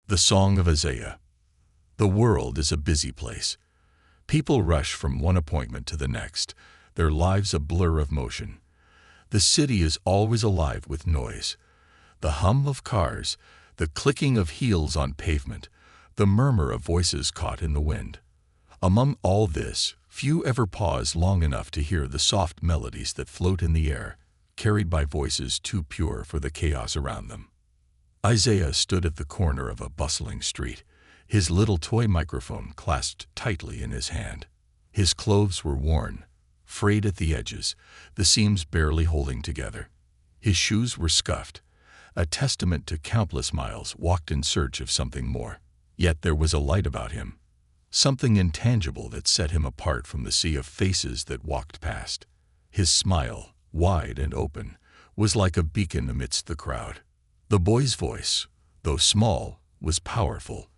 The Song of Isaiah. The world is a busy place. People rush from one appointment to the next, their lives a blur of motion. The city is always alive with noise. The hum of cars, the clicking of heels on pavement, the murmur of voices caught in the wind. Among all this, few ever pause long enough to hear the soft melodies that float in the air, carried by voices too pure for the chaos around them. Isaiah stood at the corner of a bustling street, his little toy microphone clasped tightly in his hand. His clothes were worn, frayed at the edges, the seams barely holding together. His shoes were scuffed, a testament to countless miles walked in search of something more. Yet there was a light about him, something intangible that set him apart from the sea of faces that walked past. His smile, wide and open, was like a beacon amidst the crowd. The boy's voice, though small, was powerful,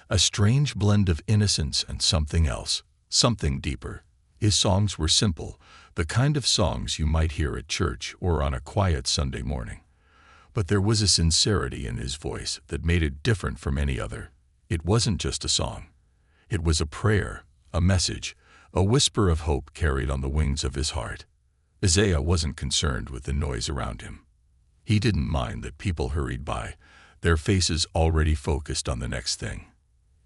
a strange blend of innocence and something else, something deeper. His songs were simple, the kind of songs you might hear at church or on a quiet Sunday morning. But there was a sincerity in his voice that made it different from any other. It wasn't just a song. It was a prayer, a message, a whisper of hope carried on the wings of his heart. Isaiah wasn't concerned with the noise around him. He didn't mind that people hurried by, their faces already focused on the next thing.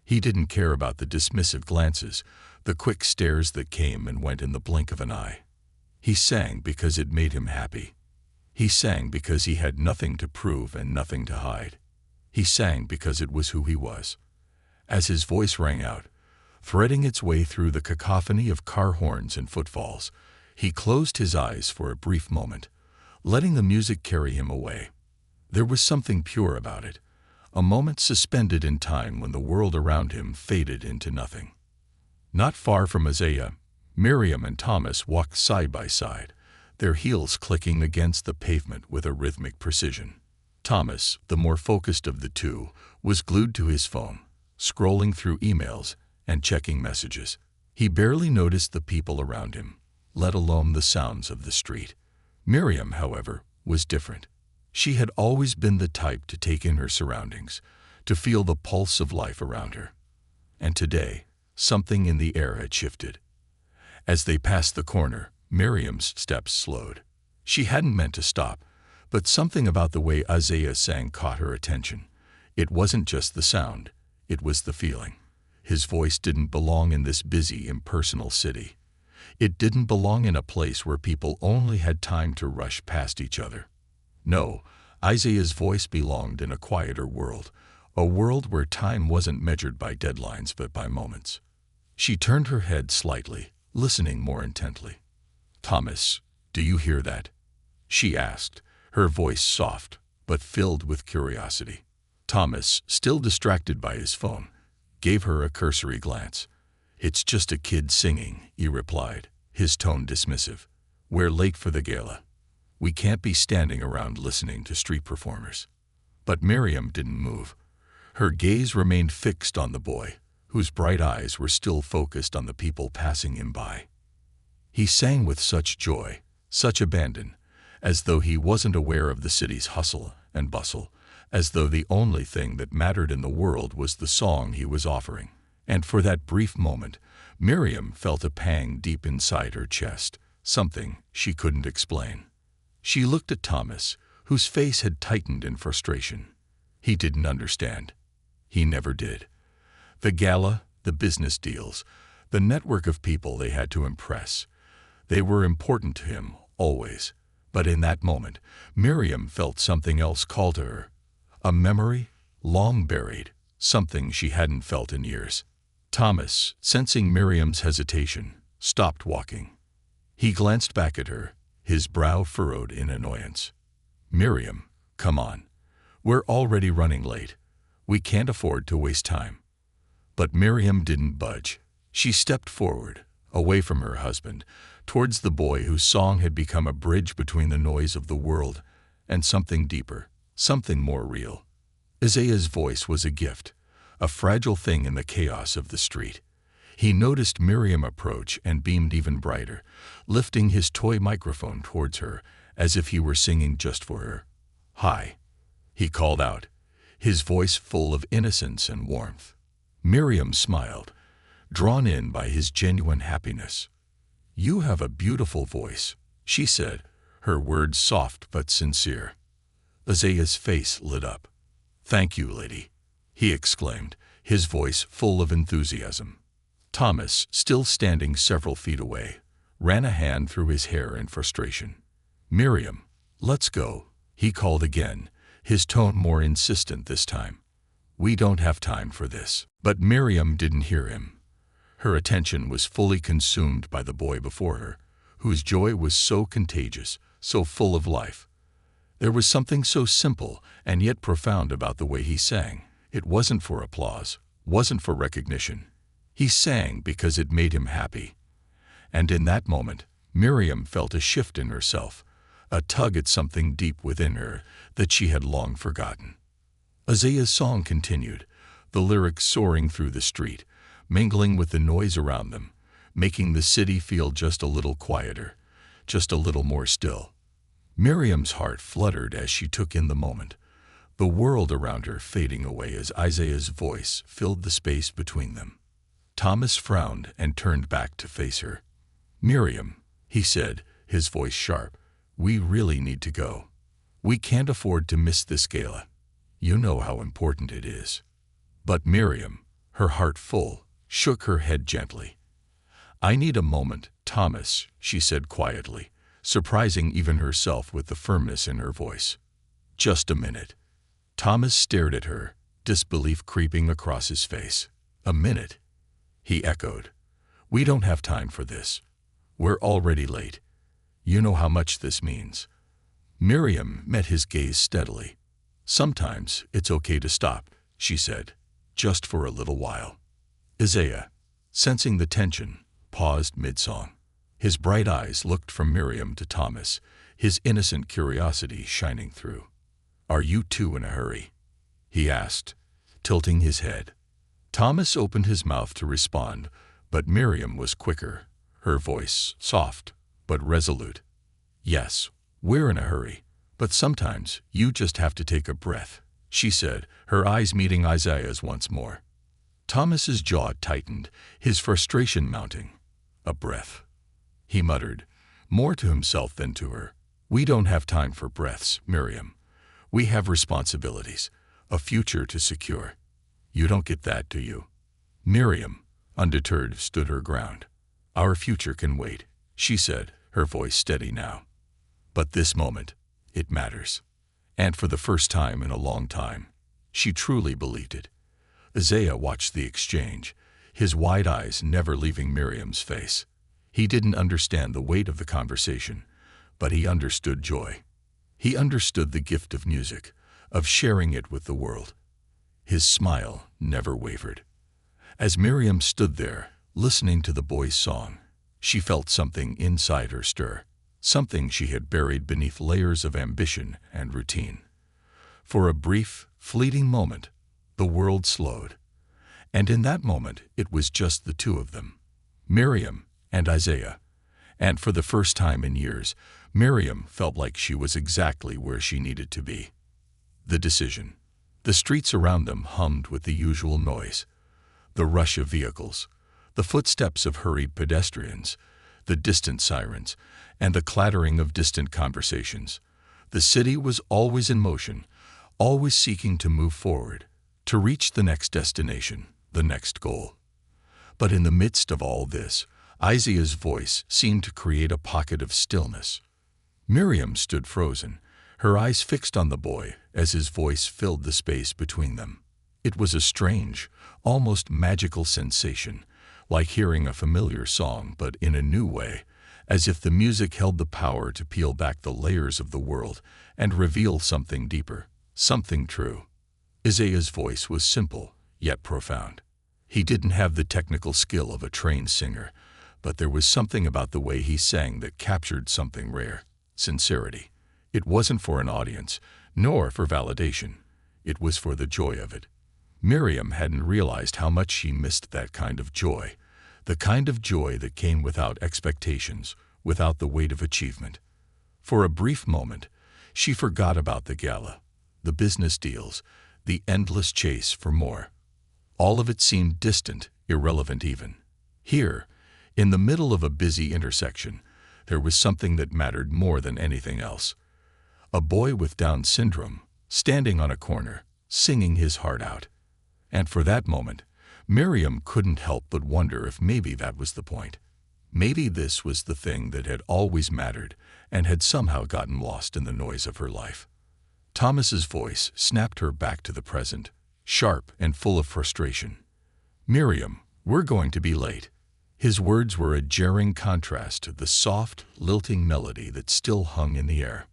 He didn't care about the dismissive glances, the quick stares that came and went in the blink of an eye. He sang because it made him happy. He sang because he had nothing to prove and nothing to hide. He sang because it was who he was. As his voice rang out, threading its way through the cacophony of car horns and footfalls, he closed his eyes for a brief moment, letting the music carry him away. There was something pure about it, a moment suspended in time when the world around him faded into nothing. Not far from Isaiah, Miriam and Thomas walked side by side, their heels clicking against the pavement with a rhythmic precision. Thomas, the more focused of the two, was glued to his phone, scrolling through emails and checking messages. He barely noticed the people around him, let alone the sounds of the street. Miriam, however, was different. She had always been the type to take in her surroundings, to feel the pulse of life around her. And today, something in the air had shifted. As they passed the corner, Miriam's steps slowed. She hadn't meant to stop, but something about the way Isaiah sang caught her attention. It wasn't just the sound, it was the feeling. His voice didn't belong in this busy, impersonal city. It didn't belong in a place where people only had time to rush past each other. No, Isaiah's voice belonged in a quieter world, a world where time wasn't measured by deadlines but by moments. She turned her head slightly, listening more intently. "Thomas, do you hear that?" she asked, her voice soft but filled with curiosity. Thomas, still distracted by his phone, gave her a cursory glance. "It's just a kid singing," he replied, his tone dismissive. "We're late for the gala. We can't be standing around listening to street performers." But Miriam didn't move. Her gaze remained fixed on the boy, whose bright eyes were still focused on the people passing him by. He sang with such joy, such abandon, as though he wasn't aware of the city's hustle and bustle, as though the only thing that mattered in the world was the song he was offering. And for that brief moment, Miriam felt a pang deep inside her chest, something she couldn't explain. She looked at Thomas, whose face had tightened in frustration. He didn't understand. He never did. The gala, the business deals, the network of people they had to impress, they were important to him, always. But in that moment, Miriam felt something else call to her. A memory, long buried, something she hadn't felt in years. Thomas, sensing Miriam's hesitation, stopped walking. He glanced back at her, his brow furrowed in annoyance. "Miriam, come on. We're already running late. We can't afford to waste time." But Miriam didn't budge. She stepped forward, away from her husband, towards the boy whose song had become a bridge between the noise of the world and something deeper, something more real. Isaiah's voice was a gift, a fragile thing in the chaos of the street. He noticed Miriam approach and beamed even brighter, lifting his toy microphone towards her as if he were singing just for her. "Hi," he called out, his voice full of innocence and warmth. Miriam smiled, drawn in by his genuine happiness. "You have a beautiful voice," she said, her words soft but sincere. Isaiah's face lit up. "Thank you, lady," he exclaimed, his voice full of enthusiasm. Thomas, still standing several feet away, ran a hand through his hair in frustration. "Miriam, let's go," he called again, his tone more insistent this time. "We don't have time for this." But Miriam didn't hear him. Her attention was fully consumed by the boy before her, whose joy was so contagious, so full of life. There was something so simple and yet profound about the way he sang. It wasn't for applause, wasn't for recognition. He sang because it made him happy. And in that moment, Miriam felt a shift in herself, a tug at something deep within her that she had long forgotten. Isaiah's song continued, the lyrics soaring through the street, mingling with the noise around them, making the city feel just a little quieter, just a little more still. Miriam's heart fluttered as she took in the moment, the world around her fading away as Isaiah's voice filled the space between them. Thomas frowned and turned back to face her. "Miriam," he said, his voice sharp, "we really need to go. We can't afford to miss this gala. You know how important it is." But Miriam, her heart full, shook her head gently. "I need a moment, Thomas," she said quietly, surprising even herself with the firmness in her voice. "Just a minute." Thomas stared at her, disbelief creeping across his face. "A minute?" he echoed. "We don't have time for this. We're already late. You know how much this means." Miriam met his gaze steadily. "Sometimes it's okay to stop," she said, "just for a little while." Isaiah, sensing the tension, paused mid-song. His bright eyes looked from Miriam to Thomas, his innocent curiosity shining through. "Are you two in a hurry?" he asked, tilting his head. Thomas opened his mouth to respond, but Miriam was quicker, her voice soft but resolute. "Yes, we're in a hurry, but sometimes you just have to take a breath," she said, her eyes meeting Isaiah's once more. Thomas's jaw tightened, his frustration mounting. "A breath," he muttered, more to himself than to her. "We don't have time for breaths, Miriam. We have responsibilities, a future to secure. You don't get that, do you?" Miriam, undeterred, stood her ground. "Our future can wait," she said, her voice steady now. "But this moment, it matters." And for the first time in a long time, she truly believed it. Isaiah watched the exchange, his wide eyes never leaving Miriam's face. He didn't understand the weight of the conversation, but he understood joy. He understood the gift of music, of sharing it with the world. His smile never wavered. As Miriam stood there, listening to the boy's song, she felt something inside her stir, something she had buried beneath layers of ambition and routine. For a brief, fleeting moment, the world slowed. And in that moment, it was just the two of them, Miriam and Isaiah. And for the first time in years, Miriam felt like she was exactly where she needed to be. The decision. The streets around them hummed with the usual noise, the rush of vehicles, the footsteps of hurried pedestrians, the distant sirens, and the clattering of distant conversations. The city was always in motion, always seeking to move forward, to reach the next destination, the next goal. But in the midst of all this, Isaiah's voice seemed to create a pocket of stillness. Miriam stood frozen, her eyes fixed on the boy as his voice filled the space between them. It was a strange, almost magical sensation, like hearing a familiar song but in a new way, as if the music held the power to peel back the layers of the world and reveal something deeper, something true. Isaiah's voice was simple, yet profound. He didn't have the technical skill of a trained singer, but there was something about the way he sang that captured something rare, sincerity. It wasn't for an audience, nor for validation. It was for the joy of it. Miriam hadn't realized how much she missed that kind of joy, the kind of joy that came without expectations, without the weight of achievement. For a brief moment, she forgot about the gala, the business deals, the endless chase for more. All of it seemed distant, irrelevant even. Here, in the middle of a busy intersection, there was something that mattered more than anything else. A boy with Down syndrome, standing on a corner, singing his heart out. And for that moment, Miriam couldn't help but wonder if maybe that was the point. Maybe this was the thing that had always mattered and had somehow gotten lost in the noise of her life. Thomas's voice snapped her back to the present, sharp and full of frustration. "Miriam, we're going to be late." His words were a jarring contrast to the soft, lilting melody that still hung in the air.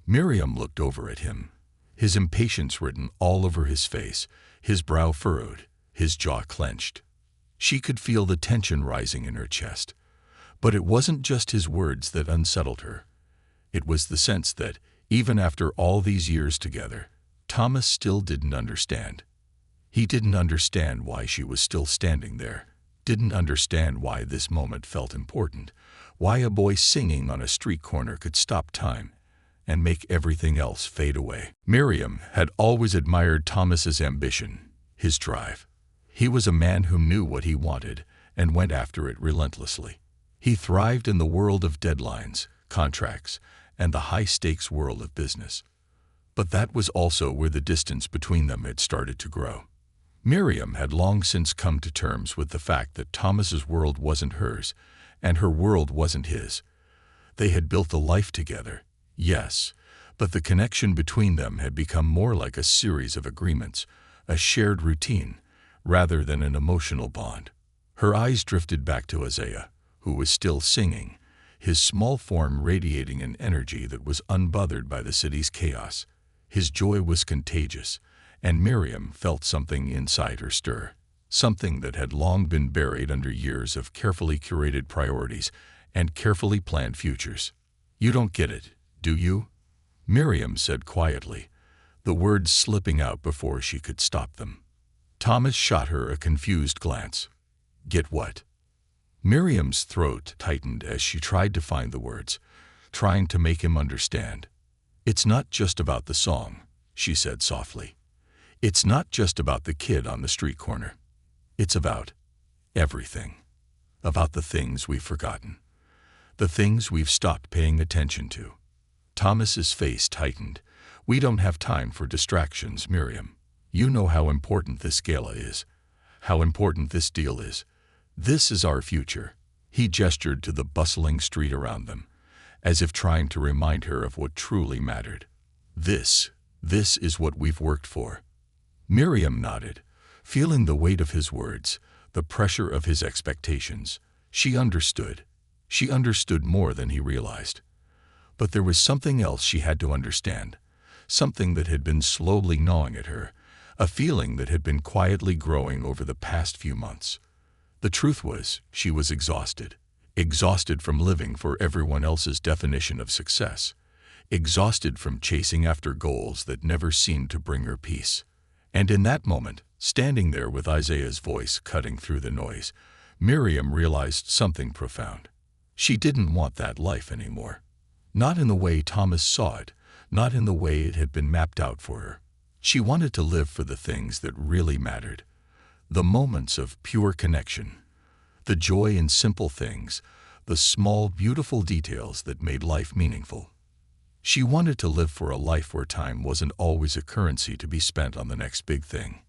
Miriam looked over at him, his impatience written all over his face, his brow furrowed, his jaw clenched. She could feel the tension rising in her chest. But it wasn't just his words that unsettled her. It was the sense that, even after all these years together, Thomas still didn't understand. He didn't understand why she was still standing there, didn't understand why this moment felt important, why a boy singing on a street corner could stop time and make everything else fade away. Miriam had always admired Thomas's ambition, his drive. He was a man who knew what he wanted and went after it relentlessly. He thrived in the world of deadlines, contracts, and the high-stakes world of business. But that was also where the distance between them had started to grow. Miriam had long since come to terms with the fact that Thomas's world wasn't hers, and her world wasn't his. They had built a life together, yes, but the connection between them had become more like a series of agreements, a shared routine, rather than an emotional bond. Her eyes drifted back to Isaiah, who was still singing, his small form radiating an energy that was unbothered by the city's chaos. His joy was contagious, and Miriam felt something inside her stir, something that had long been buried under years of carefully curated priorities and carefully planned futures. "You don't get it, do you?" Miriam said quietly, the words slipping out before she could stop them. Thomas shot her a confused glance. "Get what?" Miriam's throat tightened as she tried to find the words, trying to make him understand. "It's not just about the song," she said softly. "It's not just about the kid on the street corner. It's about everything. About the things we've forgotten. The things we've stopped paying attention to." Thomas's face tightened. "We don't have time for distractions, Miriam. You know how important this gala is, how important this deal is. This is our future." He gestured to the bustling street around them, as if trying to remind her of what truly mattered. This is what we've worked for." Miriam nodded, feeling the weight of his words, the pressure of his expectations. She understood. She understood more than he realized. But there was something else she had to understand, something that had been slowly gnawing at her, a feeling that had been quietly growing over the past few months. The truth was, she was exhausted. Exhausted from living for everyone else's definition of success. Exhausted from chasing after goals that never seemed to bring her peace. And in that moment, standing there with Isaiah's voice cutting through the noise, Miriam realized something profound. She didn't want that life anymore. Not in the way Thomas saw it, not in the way it had been mapped out for her. She wanted to live for the things that really mattered. The moments of pure connection, the joy in simple things, the small, beautiful details that made life meaningful. She wanted to live for a life where time wasn't always a currency to be spent on the next big thing.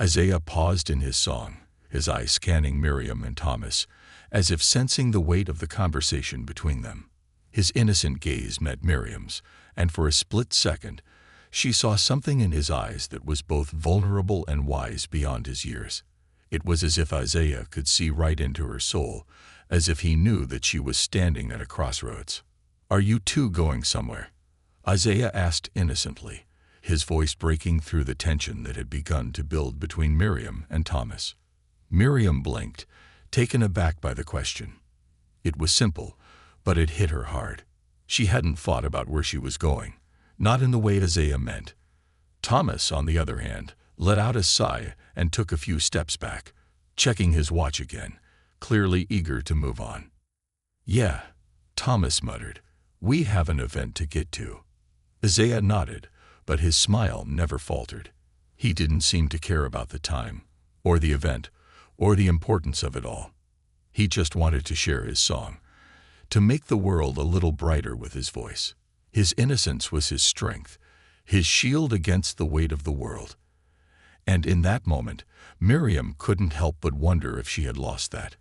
Isaiah paused in his song, his eyes scanning Miriam and Thomas, as if sensing the weight of the conversation between them. His innocent gaze met Miriam's, and for a split second, she saw something in his eyes that was both vulnerable and wise beyond his years. It was as if Isaiah could see right into her soul, as if he knew that she was standing at a crossroads. "Are you two going somewhere?" Isaiah asked innocently, his voice breaking through the tension that had begun to build between Miriam and Thomas. Miriam blinked, taken aback by the question. It was simple, but it hit her hard. She hadn't thought about where she was going. Not in the way Isaiah meant. Thomas, on the other hand, let out a sigh and took a few steps back, checking his watch again, clearly eager to move on. "Yeah," Thomas muttered, "we have an event to get to." Isaiah nodded, but his smile never faltered. He didn't seem to care about the time, or the event, or the importance of it all. He just wanted to share his song, to make the world a little brighter with his voice. His innocence was his strength, his shield against the weight of the world. And in that moment, Miriam couldn't help but wonder if she had lost that.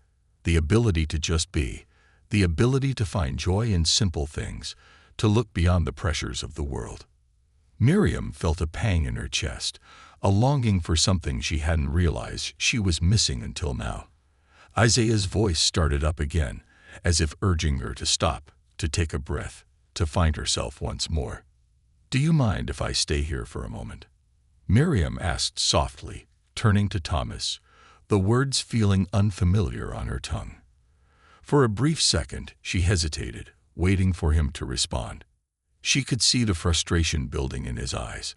The ability to just be, the ability to find joy in simple things, to look beyond the pressures of the world. Miriam felt a pang in her chest, a longing for something she hadn't realized she was missing until now. Isaiah's voice started up again, as if urging her to stop, to take a breath, to find herself once more. "Do you mind if I stay here for a moment?" Miriam asked softly, turning to Thomas, the words feeling unfamiliar on her tongue. For a brief second, she hesitated, waiting for him to respond. She could see the frustration building in his eyes.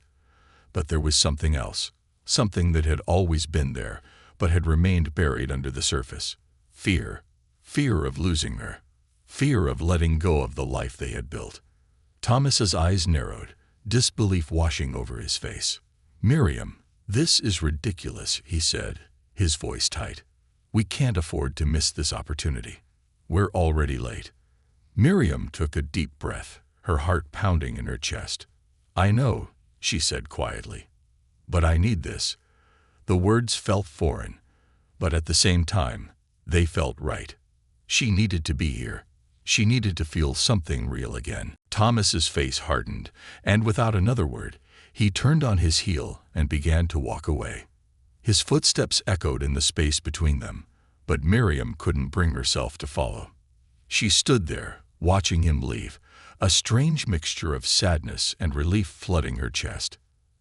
But there was something else, something that had always been there, but had remained buried under the surface. Fear. Fear of losing her. Fear of letting go of the life they had built. Thomas's eyes narrowed, disbelief washing over his face. "Miriam, this is ridiculous," he said, his voice tight. "We can't afford to miss this opportunity. We're already late." Miriam took a deep breath, her heart pounding in her chest. "I know," she said quietly, "but I need this." The words felt foreign, but at the same time, they felt right. She needed to be here. She needed to feel something real again. Thomas's face hardened, and without another word, he turned on his heel and began to walk away. His footsteps echoed in the space between them, but Miriam couldn't bring herself to follow. She stood there, watching him leave, a strange mixture of sadness and relief flooding her chest.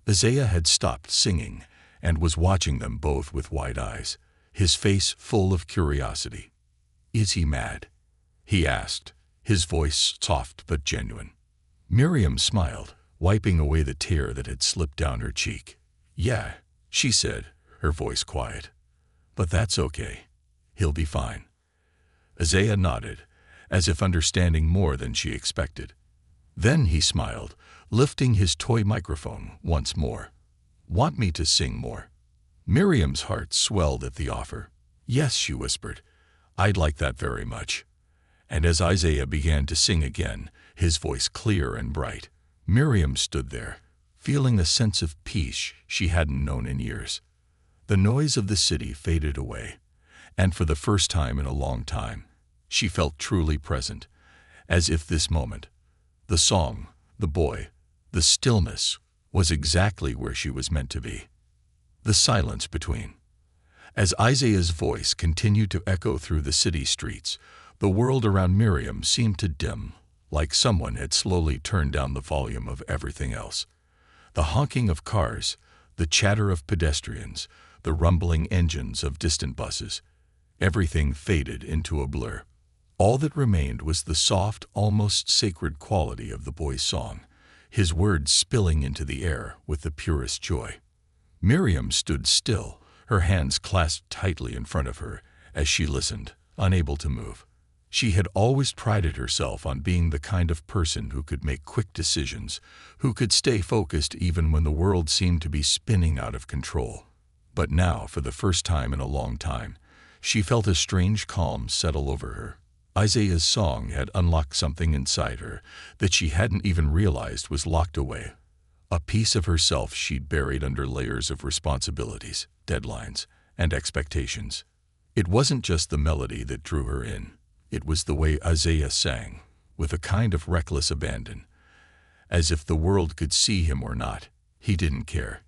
Isaiah had stopped singing and was watching them both with wide eyes, his face full of curiosity. "Is he mad?" he asked, his voice soft but genuine. Miriam smiled, wiping away the tear that had slipped down her cheek. "Yeah," she said, her voice quiet. "But that's okay. He'll be fine." Isaiah nodded, as if understanding more than she expected. Then he smiled, lifting his toy microphone once more. "Want me to sing more?" Miriam's heart swelled at the offer. "Yes," she whispered, "I'd like that very much." And as Isaiah began to sing again, his voice clear and bright, Miriam stood there, feeling a sense of peace she hadn't known in years. The noise of the city faded away, and for the first time in a long time, she felt truly present, as if this moment, the song, the boy, the stillness, was exactly where she was meant to be. The silence between. As Isaiah's voice continued to echo through the city streets, the world around Miriam seemed to dim, like someone had slowly turned down the volume of everything else. The honking of cars, the chatter of pedestrians, the rumbling engines of distant buses, everything faded into a blur. All that remained was the soft, almost sacred quality of the boy's song, his words spilling into the air with the purest joy. Miriam stood still, her hands clasped tightly in front of her, as she listened, unable to move. She had always prided herself on being the kind of person who could make quick decisions, who could stay focused even when the world seemed to be spinning out of control. But now, for the first time in a long time, she felt a strange calm settle over her. Isaiah's song had unlocked something inside her that she hadn't even realized was locked away. A piece of herself she'd buried under layers of responsibilities, deadlines, and expectations. It wasn't just the melody that drew her in. It was the way Isaiah sang, with a kind of reckless abandon. As if the world could see him or not, he didn't care.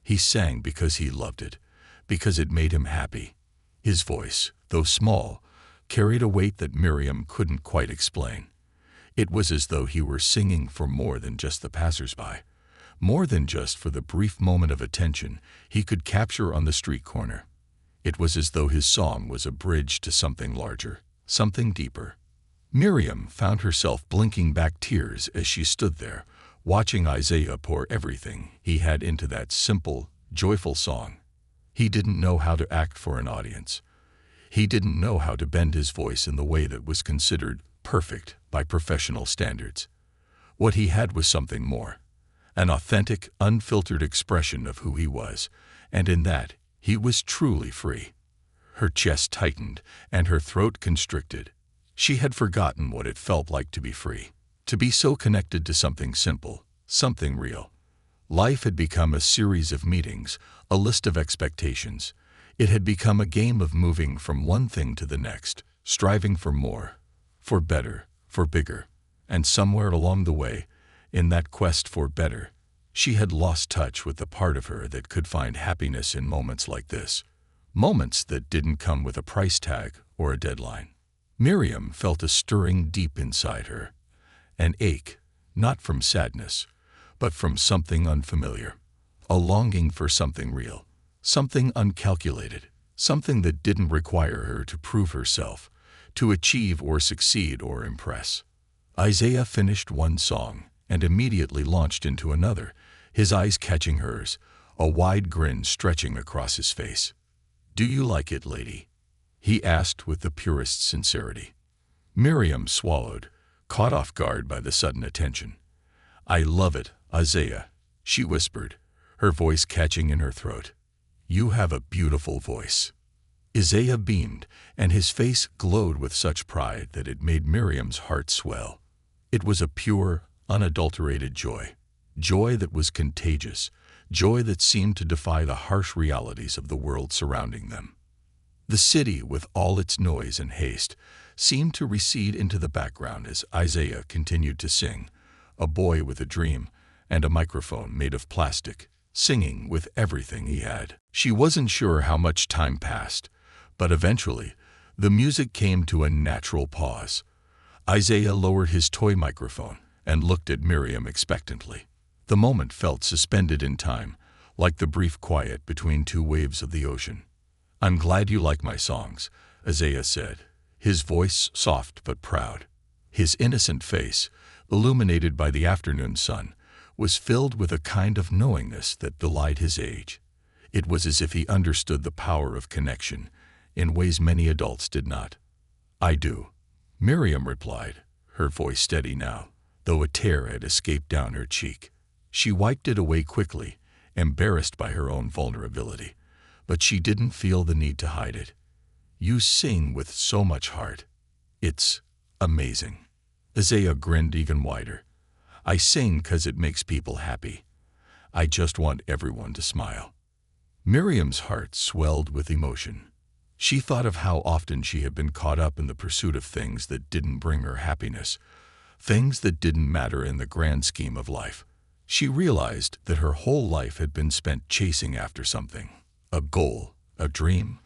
He sang because he loved it, because it made him happy. His voice, though small, carried a weight that Miriam couldn't quite explain. It was as though he were singing for more than just the passers-by, more than just for the brief moment of attention he could capture on the street corner. It was as though his song was a bridge to something larger, something deeper. Miriam found herself blinking back tears as she stood there, watching Isaiah pour everything he had into that simple, joyful song. He didn't know how to act for an audience. He didn't know how to bend his voice in the way that was considered perfect by professional standards. What he had was something more, an authentic, unfiltered expression of who he was, and in that, he was truly free. Her chest tightened and her throat constricted. She had forgotten what it felt like to be free, to be so connected to something simple, something real. Life had become a series of meetings, a list of expectations. It had become a game of moving from one thing to the next, striving for more, for better, for bigger. And somewhere along the way, in that quest for better, she had lost touch with the part of her that could find happiness in moments like this. Moments that didn't come with a price tag or a deadline. Miriam felt a stirring deep inside her, an ache, not from sadness, but from something unfamiliar, a longing for something real, something uncalculated, something that didn't require her to prove herself, to achieve or succeed or impress. Isaiah finished one song and immediately launched into another, his eyes catching hers, a wide grin stretching across his face. "Do you like it, lady?" he asked with the purest sincerity. Miriam swallowed, caught off guard by the sudden attention. "I love it, Isaiah," she whispered, her voice catching in her throat. "You have a beautiful voice." Isaiah beamed, and his face glowed with such pride that it made Miriam's heart swell. It was a pure, unadulterated joy, joy that was contagious, joy that seemed to defy the harsh realities of the world surrounding them. The city, with all its noise and haste, seemed to recede into the background as Isaiah continued to sing, a boy with a dream and a microphone made of plastic, singing with everything he had. She wasn't sure how much time passed, but eventually, the music came to a natural pause. Isaiah lowered his toy microphone and looked at Miriam expectantly. The moment felt suspended in time, like the brief quiet between two waves of the ocean. "I'm glad you like my songs," Isaiah said, his voice soft but proud. His innocent face, illuminated by the afternoon sun, was filled with a kind of knowingness that belied his age. It was as if he understood the power of connection in ways many adults did not. "I do," Miriam replied, her voice steady now, though a tear had escaped down her cheek. She wiped it away quickly, embarrassed by her own vulnerability, but she didn't feel the need to hide it. "You sing with so much heart. It's amazing." Isaiah grinned even wider. "I sing 'cause it makes people happy. I just want everyone to smile." Miriam's heart swelled with emotion. She thought of how often she had been caught up in the pursuit of things that didn't bring her happiness, things that didn't matter in the grand scheme of life. She realized that her whole life had been spent chasing after something, a goal, a dream,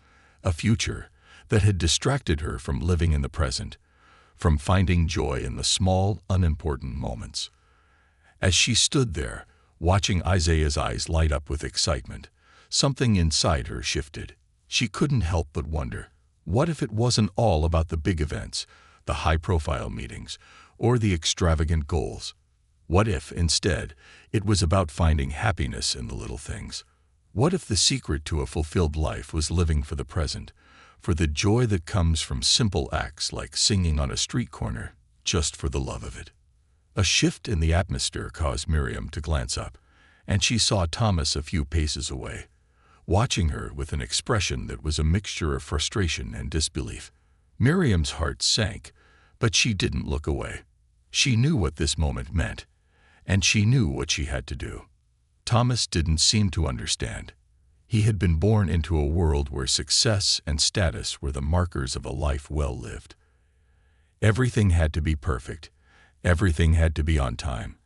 a future that had distracted her from living in the present, from finding joy in the small, unimportant moments. As she stood there, watching Isaiah's eyes light up with excitement, something inside her shifted. She couldn't help but wonder, what if it wasn't all about the big events, the high-profile meetings, or the extravagant goals? What if, instead, it was about finding happiness in the little things? What if the secret to a fulfilled life was living for the present, for the joy that comes from simple acts like singing on a street corner, just for the love of it? A shift in the atmosphere caused Miriam to glance up, and she saw Thomas a few paces away, watching her with an expression that was a mixture of frustration and disbelief. Miriam's heart sank, but she didn't look away. She knew what this moment meant, and she knew what she had to do. Thomas didn't seem to understand. He had been born into a world where success and status were the markers of a life well lived. Everything had to be perfect. Everything had to be on time.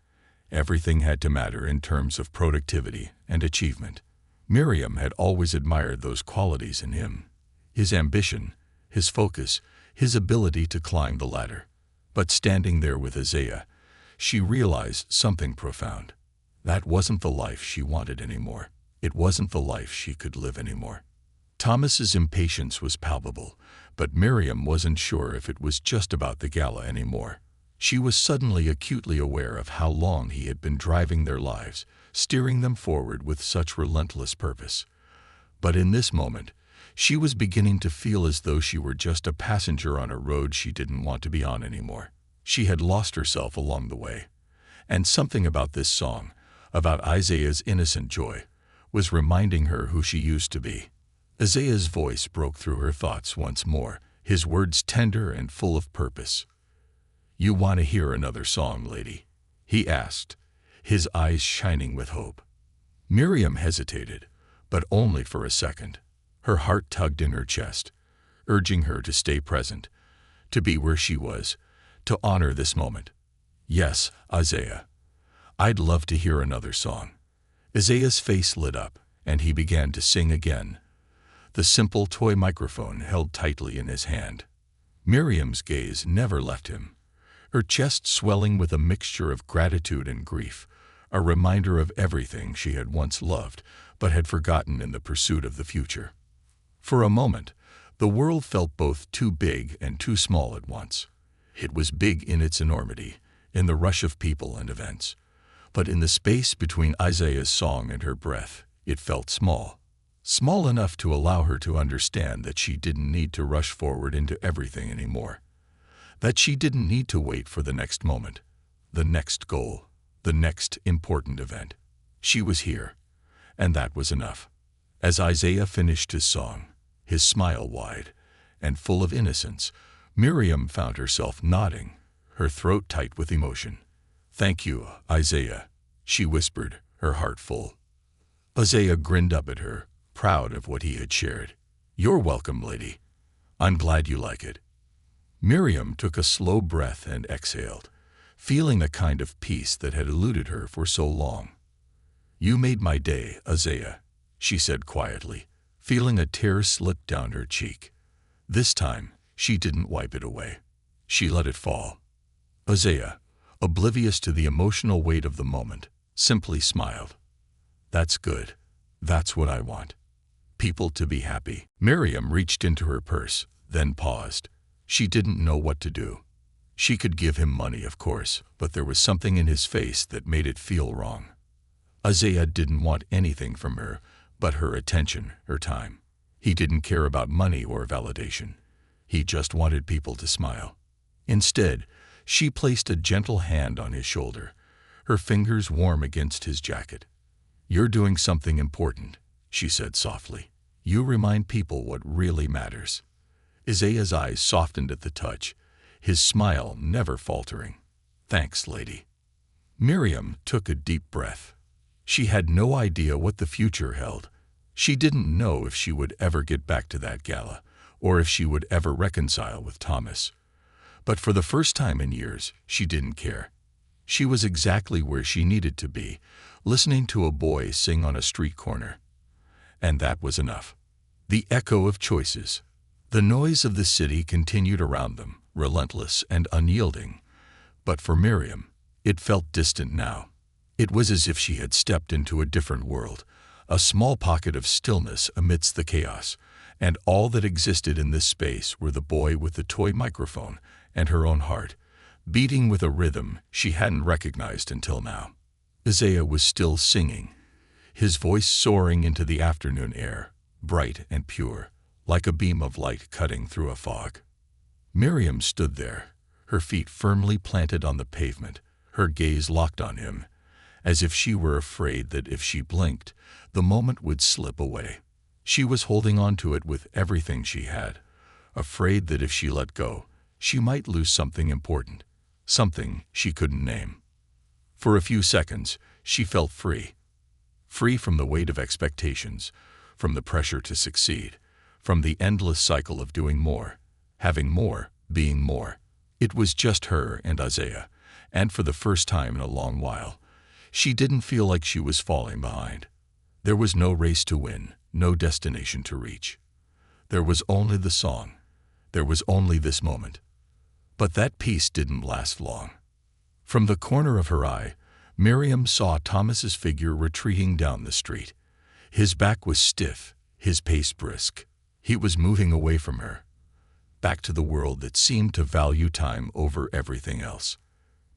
Everything had to matter in terms of productivity and achievement. Miriam had always admired those qualities in him, his ambition, his focus, his ability to climb the ladder. But standing there with Isaiah, she realized something profound. That wasn't the life she wanted anymore. It wasn't the life she could live anymore. Thomas's impatience was palpable, but Miriam wasn't sure if it was just about the gala anymore. She was suddenly acutely aware of how long he had been driving their lives, steering them forward with such relentless purpose. But in this moment, she was beginning to feel as though she were just a passenger on a road she didn't want to be on anymore. She had lost herself along the way. And something about this song, about Isaiah's innocent joy, was reminding her who she used to be. Isaiah's voice broke through her thoughts once more, his words tender and full of purpose. "You want to hear another song, lady?" he asked, his eyes shining with hope. Miriam hesitated, but only for a second. Her heart tugged in her chest, urging her to stay present, to be where she was, to honor this moment. "Yes, Isaiah, I'd love to hear another song." Isaiah's face lit up, and he began to sing again, the simple toy microphone held tightly in his hand. Miriam's gaze never left him, her chest swelling with a mixture of gratitude and grief, a reminder of everything she had once loved but had forgotten in the pursuit of the future. For a moment, the world felt both too big and too small at once. It was big in its enormity, in the rush of people and events. But in the space between Isaiah's song and her breath, it felt small. Small enough to allow her to understand that she didn't need to rush forward into everything anymore. That she didn't need to wait for the next moment, the next goal, the next important event. She was here, and that was enough. As Isaiah finished his song, his smile wide and full of innocence, Miriam found herself nodding, her throat tight with emotion. "Thank you, Isaiah," she whispered, her heart full. Isaiah grinned up at her, proud of what he had shared. "You're welcome, lady. I'm glad you like it." Miriam took a slow breath and exhaled, feeling a kind of peace that had eluded her for so long. "You made my day, Isaiah," she said quietly, feeling a tear slip down her cheek. This time, she didn't wipe it away. She let it fall. Isaiah, oblivious to the emotional weight of the moment, simply smiled. "That's good. That's what I want. People to be happy." Miriam reached into her purse, then paused. She didn't know what to do. She could give him money, of course, but there was something in his face that made it feel wrong. Isaiah didn't want anything from her but her attention, her time. He didn't care about money or validation. He just wanted people to smile. Instead, she placed a gentle hand on his shoulder, her fingers warm against his jacket. "You're doing something important," she said softly. "You remind people what really matters." Isaiah's eyes softened at the touch, his smile never faltering. "Thanks, lady." Miriam took a deep breath. She had no idea what the future held. She didn't know if she would ever get back to that gala, or if she would ever reconcile with Thomas. But for the first time in years, she didn't care. She was exactly where she needed to be, listening to a boy sing on a street corner. And that was enough. The echo of choices. The noise of the city continued around them, relentless and unyielding. But for Miriam, it felt distant now. It was as if she had stepped into a different world, a small pocket of stillness amidst the chaos, and all that existed in this space were the boy with the toy microphone and her own heart, beating with a rhythm she hadn't recognized until now. Isaiah was still singing, his voice soaring into the afternoon air, bright and pure, like a beam of light cutting through a fog. Miriam stood there, her feet firmly planted on the pavement, her gaze locked on him, as if she were afraid that if she blinked, the moment would slip away. She was holding on to it with everything she had, afraid that if she let go, she might lose something important, something she couldn't name. For a few seconds, she felt free. Free from the weight of expectations, from the pressure to succeed, from the endless cycle of doing more, having more, being more. It was just her and Isaiah, and for the first time in a long while, she didn't feel like she was falling behind. There was no race to win, no destination to reach. There was only the song. There was only this moment. But that peace didn't last long. From the corner of her eye, Miriam saw Thomas's figure retreating down the street. His back was stiff, his pace brisk. He was moving away from her, back to the world that seemed to value time over everything else.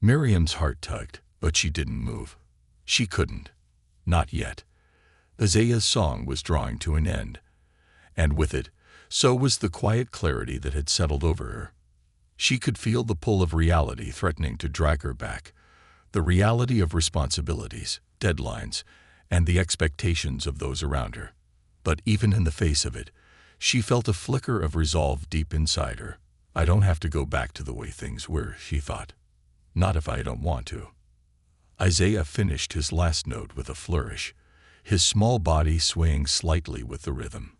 Miriam's heart tugged, but she didn't move. She couldn't. Not yet. Isaiah's song was drawing to an end, and with it, so was the quiet clarity that had settled over her. She could feel the pull of reality threatening to drag her back, the reality of responsibilities, deadlines, and the expectations of those around her. But even in the face of it, she felt a flicker of resolve deep inside her. I don't have to go back to the way things were, she thought. Not if I don't want to. Isaiah finished his last note with a flourish, his small body swaying slightly with the rhythm.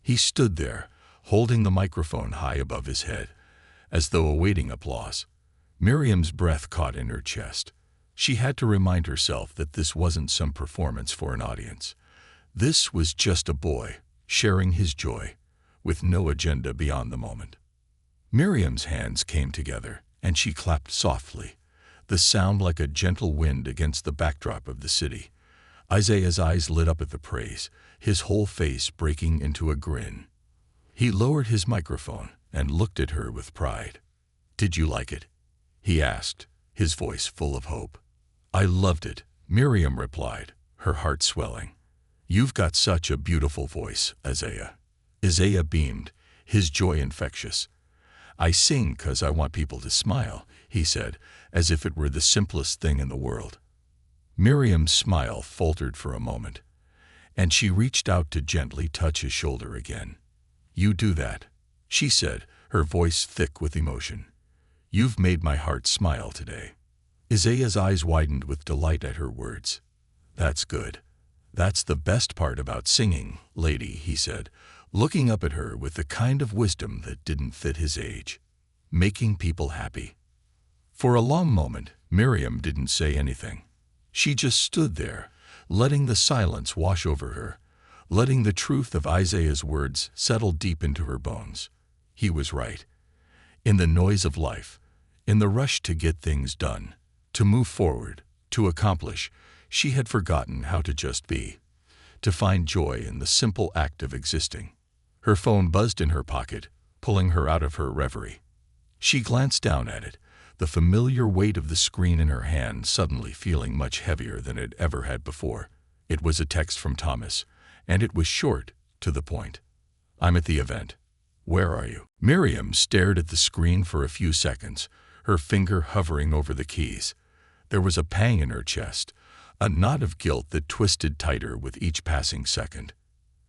He stood there, holding the microphone high above his head, as though awaiting applause. Miriam's breath caught in her chest. She had to remind herself that this wasn't some performance for an audience. This was just a boy, sharing his joy, with no agenda beyond the moment. Miriam's hands came together, and she clapped softly, the sound like a gentle wind against the backdrop of the city. Isaiah's eyes lit up at the praise, his whole face breaking into a grin. He lowered his microphone and looked at her with pride. "Did you like it?" he asked, his voice full of hope. "I loved it," Miriam replied, her heart swelling. "You've got such a beautiful voice, Isaiah." Isaiah beamed, his joy infectious. "I sing 'cause I want people to smile," he said, as if it were the simplest thing in the world. Miriam's smile faltered for a moment, and she reached out to gently touch his shoulder again. "You do that," she said, her voice thick with emotion. "You've made my heart smile today." Isaiah's eyes widened with delight at her words. "That's good. That's the best part about singing, lady," he said, looking up at her with the kind of wisdom that didn't fit his age. "Making people happy." For a long moment, Miriam didn't say anything. She just stood there, letting the silence wash over her, letting the truth of Isaiah's words settle deep into her bones. He was right. In the noise of life, in the rush to get things done, to move forward, to accomplish, she had forgotten how to just be, to find joy in the simple act of existing. Her phone buzzed in her pocket, pulling her out of her reverie. She glanced down at it, the familiar weight of the screen in her hand suddenly feeling much heavier than it ever had before. It was a text from Thomas, and it was short, to the point. "I'm at the event. Where are you?" Miriam stared at the screen for a few seconds, her finger hovering over the keys. There was a pang in her chest, a knot of guilt that twisted tighter with each passing second.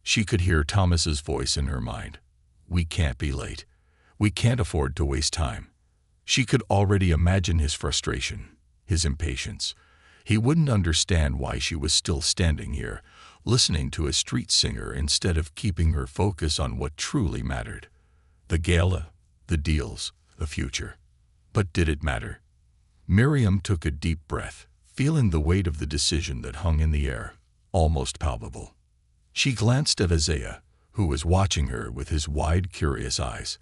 She could hear Thomas's voice in her mind. "We can't be late. We can't afford to waste time." She could already imagine his frustration, his impatience. He wouldn't understand why she was still standing here, listening to a street singer instead of keeping her focus on what truly mattered. The gala, the deals, the future. But did it matter? Miriam took a deep breath, feeling the weight of the decision that hung in the air, almost palpable. She glanced at Isaiah, who was watching her with his wide, curious eyes.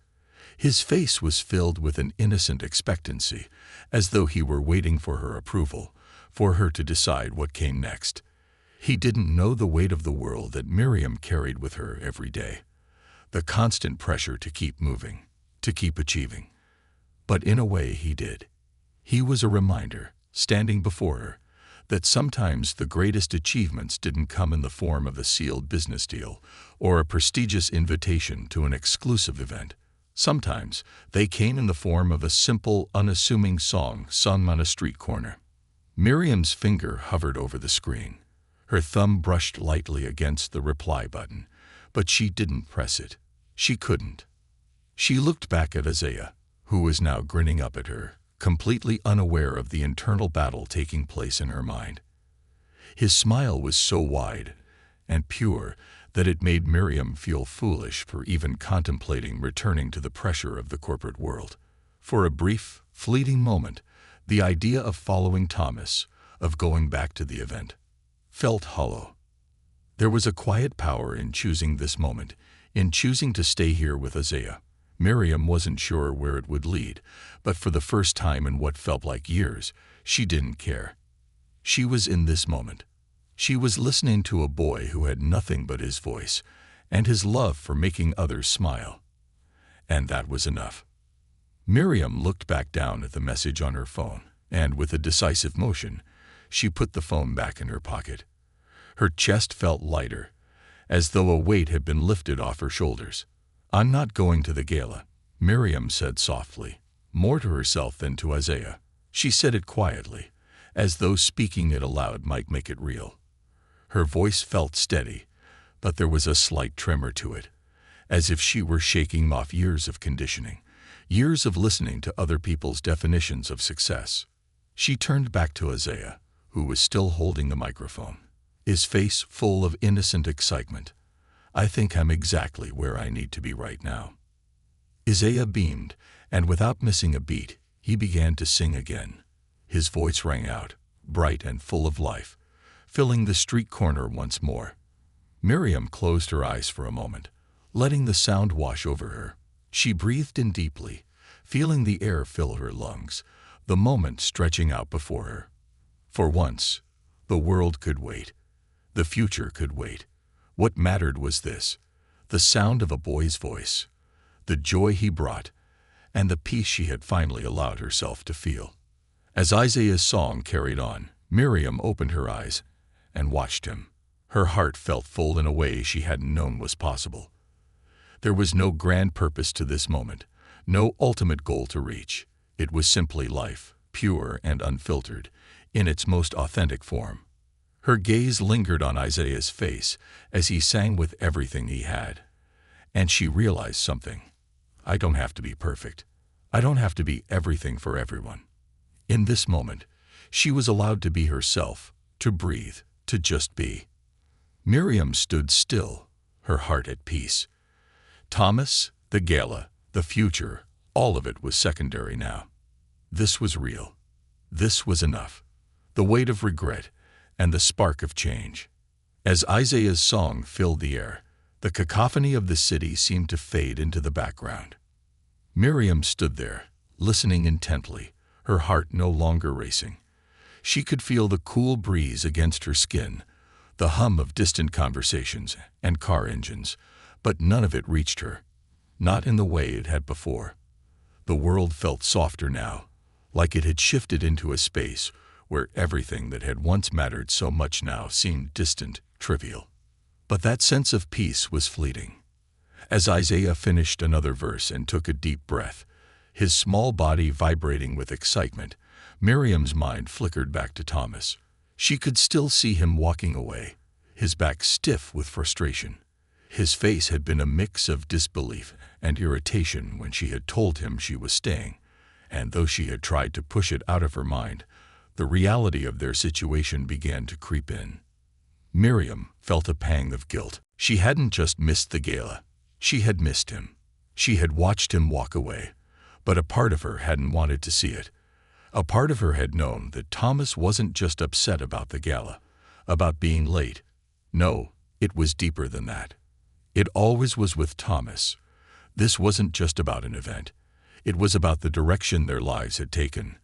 His face was filled with an innocent expectancy, as though he were waiting for her approval, for her to decide what came next. He didn't know the weight of the world that Miriam carried with her every day, the constant pressure to keep moving, to keep achieving. But in a way he did. He was a reminder, standing before her, that sometimes the greatest achievements didn't come in the form of a sealed business deal or a prestigious invitation to an exclusive event. Sometimes they came in the form of a simple, unassuming song sung on a street corner. Miriam's finger hovered over the screen. Her thumb brushed lightly against the reply button, but she didn't press it. She couldn't. She looked back at Isaiah, who was now grinning up at her, completely unaware of the internal battle taking place in her mind. His smile was so wide and pure that it made Miriam feel foolish for even contemplating returning to the pressure of the corporate world. For a brief, fleeting moment, the idea of following Thomas, of going back to the event, felt hollow. There was a quiet power in choosing this moment, in choosing to stay here with Isaiah. Miriam wasn't sure where it would lead, but for the first time in what felt like years, she didn't care. She was in this moment. She was listening to a boy who had nothing but his voice and his love for making others smile. And that was enough. Miriam looked back down at the message on her phone, and with a decisive motion, she put the phone back in her pocket. Her chest felt lighter, as though a weight had been lifted off her shoulders. "I'm not going to the gala," Miriam said softly, more to herself than to Isaiah. She said it quietly, as though speaking it aloud might make it real. Her voice felt steady, but there was a slight tremor to it, as if she were shaking off years of conditioning, years of listening to other people's definitions of success. She turned back to Isaiah, who was still holding the microphone, his face full of innocent excitement. "I think I'm exactly where I need to be right now." Isaiah beamed, and without missing a beat, he began to sing again. His voice rang out, bright and full of life, filling the street corner once more. Miriam closed her eyes for a moment, letting the sound wash over her. She breathed in deeply, feeling the air fill her lungs, the moment stretching out before her. For once, the world could wait. The future could wait. What mattered was this: the sound of a boy's voice, the joy he brought, and the peace she had finally allowed herself to feel. As Isaiah's song carried on, Miriam opened her eyes and watched him. Her heart felt full in a way she hadn't known was possible. There was no grand purpose to this moment, no ultimate goal to reach. It was simply life, pure and unfiltered, in its most authentic form. Her gaze lingered on Isaiah's face as he sang with everything he had, and she realized something. I don't have to be perfect. I don't have to be everything for everyone. In this moment, she was allowed to be herself, to breathe, to just be. Miriam stood still, her heart at peace. Thomas, the gala, the future, all of it was secondary now. This was real. This was enough. The weight of regret and the spark of change. As Isaiah's song filled the air, the cacophony of the city seemed to fade into the background. Miriam stood there, listening intently, her heart no longer racing. She could feel the cool breeze against her skin, the hum of distant conversations and car engines, but none of it reached her, not in the way it had before. The world felt softer now, like it had shifted into a space where everything that had once mattered so much now seemed distant, trivial. But that sense of peace was fleeting. As Isaiah finished another verse and took a deep breath, his small body vibrating with excitement, Miriam's mind flickered back to Thomas. She could still see him walking away, his back stiff with frustration. His face had been a mix of disbelief and irritation when she had told him she was staying, and though she had tried to push it out of her mind, the reality of their situation began to creep in. Miriam felt a pang of guilt. She hadn't just missed the gala. She had missed him. She had watched him walk away, but a part of her hadn't wanted to see it. A part of her had known that Thomas wasn't just upset about the gala, about being late. No, it was deeper than that. It always was with Thomas. This wasn't just about an event. It was about the direction their lives had taken,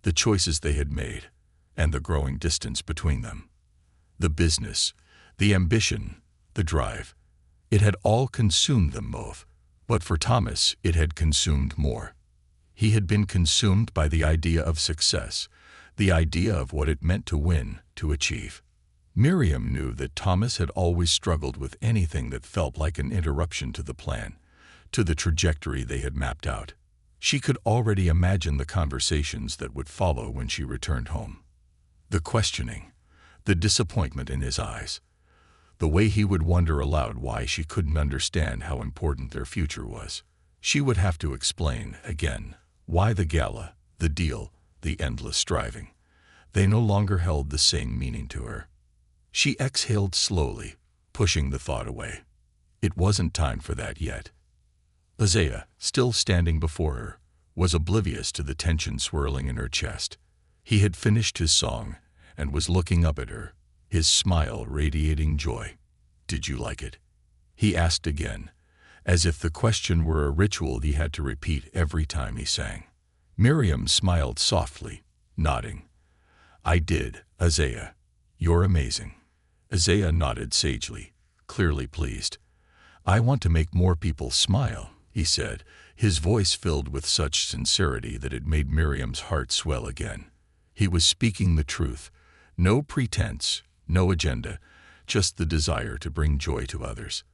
the choices they had made, and the growing distance between them. The business, the ambition, the drive. It had all consumed them both, but for Thomas it had consumed more. He had been consumed by the idea of success, the idea of what it meant to win, to achieve. Miriam knew that Thomas had always struggled with anything that felt like an interruption to the plan, to the trajectory they had mapped out. She could already imagine the conversations that would follow when she returned home. The questioning, the disappointment in his eyes, the way he would wonder aloud why she couldn't understand how important their future was. She would have to explain, again, why the gala, the deal, the endless striving. They no longer held the same meaning to her. She exhaled slowly, pushing the thought away. It wasn't time for that yet. Isaiah, still standing before her, was oblivious to the tension swirling in her chest. He had finished his song and was looking up at her, his smile radiating joy. "Did you like it?" he asked again, as if the question were a ritual he had to repeat every time he sang. Miriam smiled softly, nodding. "I did, Isaiah. You're amazing." Isaiah nodded sagely, clearly pleased. "I want to make more people smile," he said, his voice filled with such sincerity that it made Miriam's heart swell again. He was speaking the truth, no pretense, no agenda, just the desire to bring joy to others.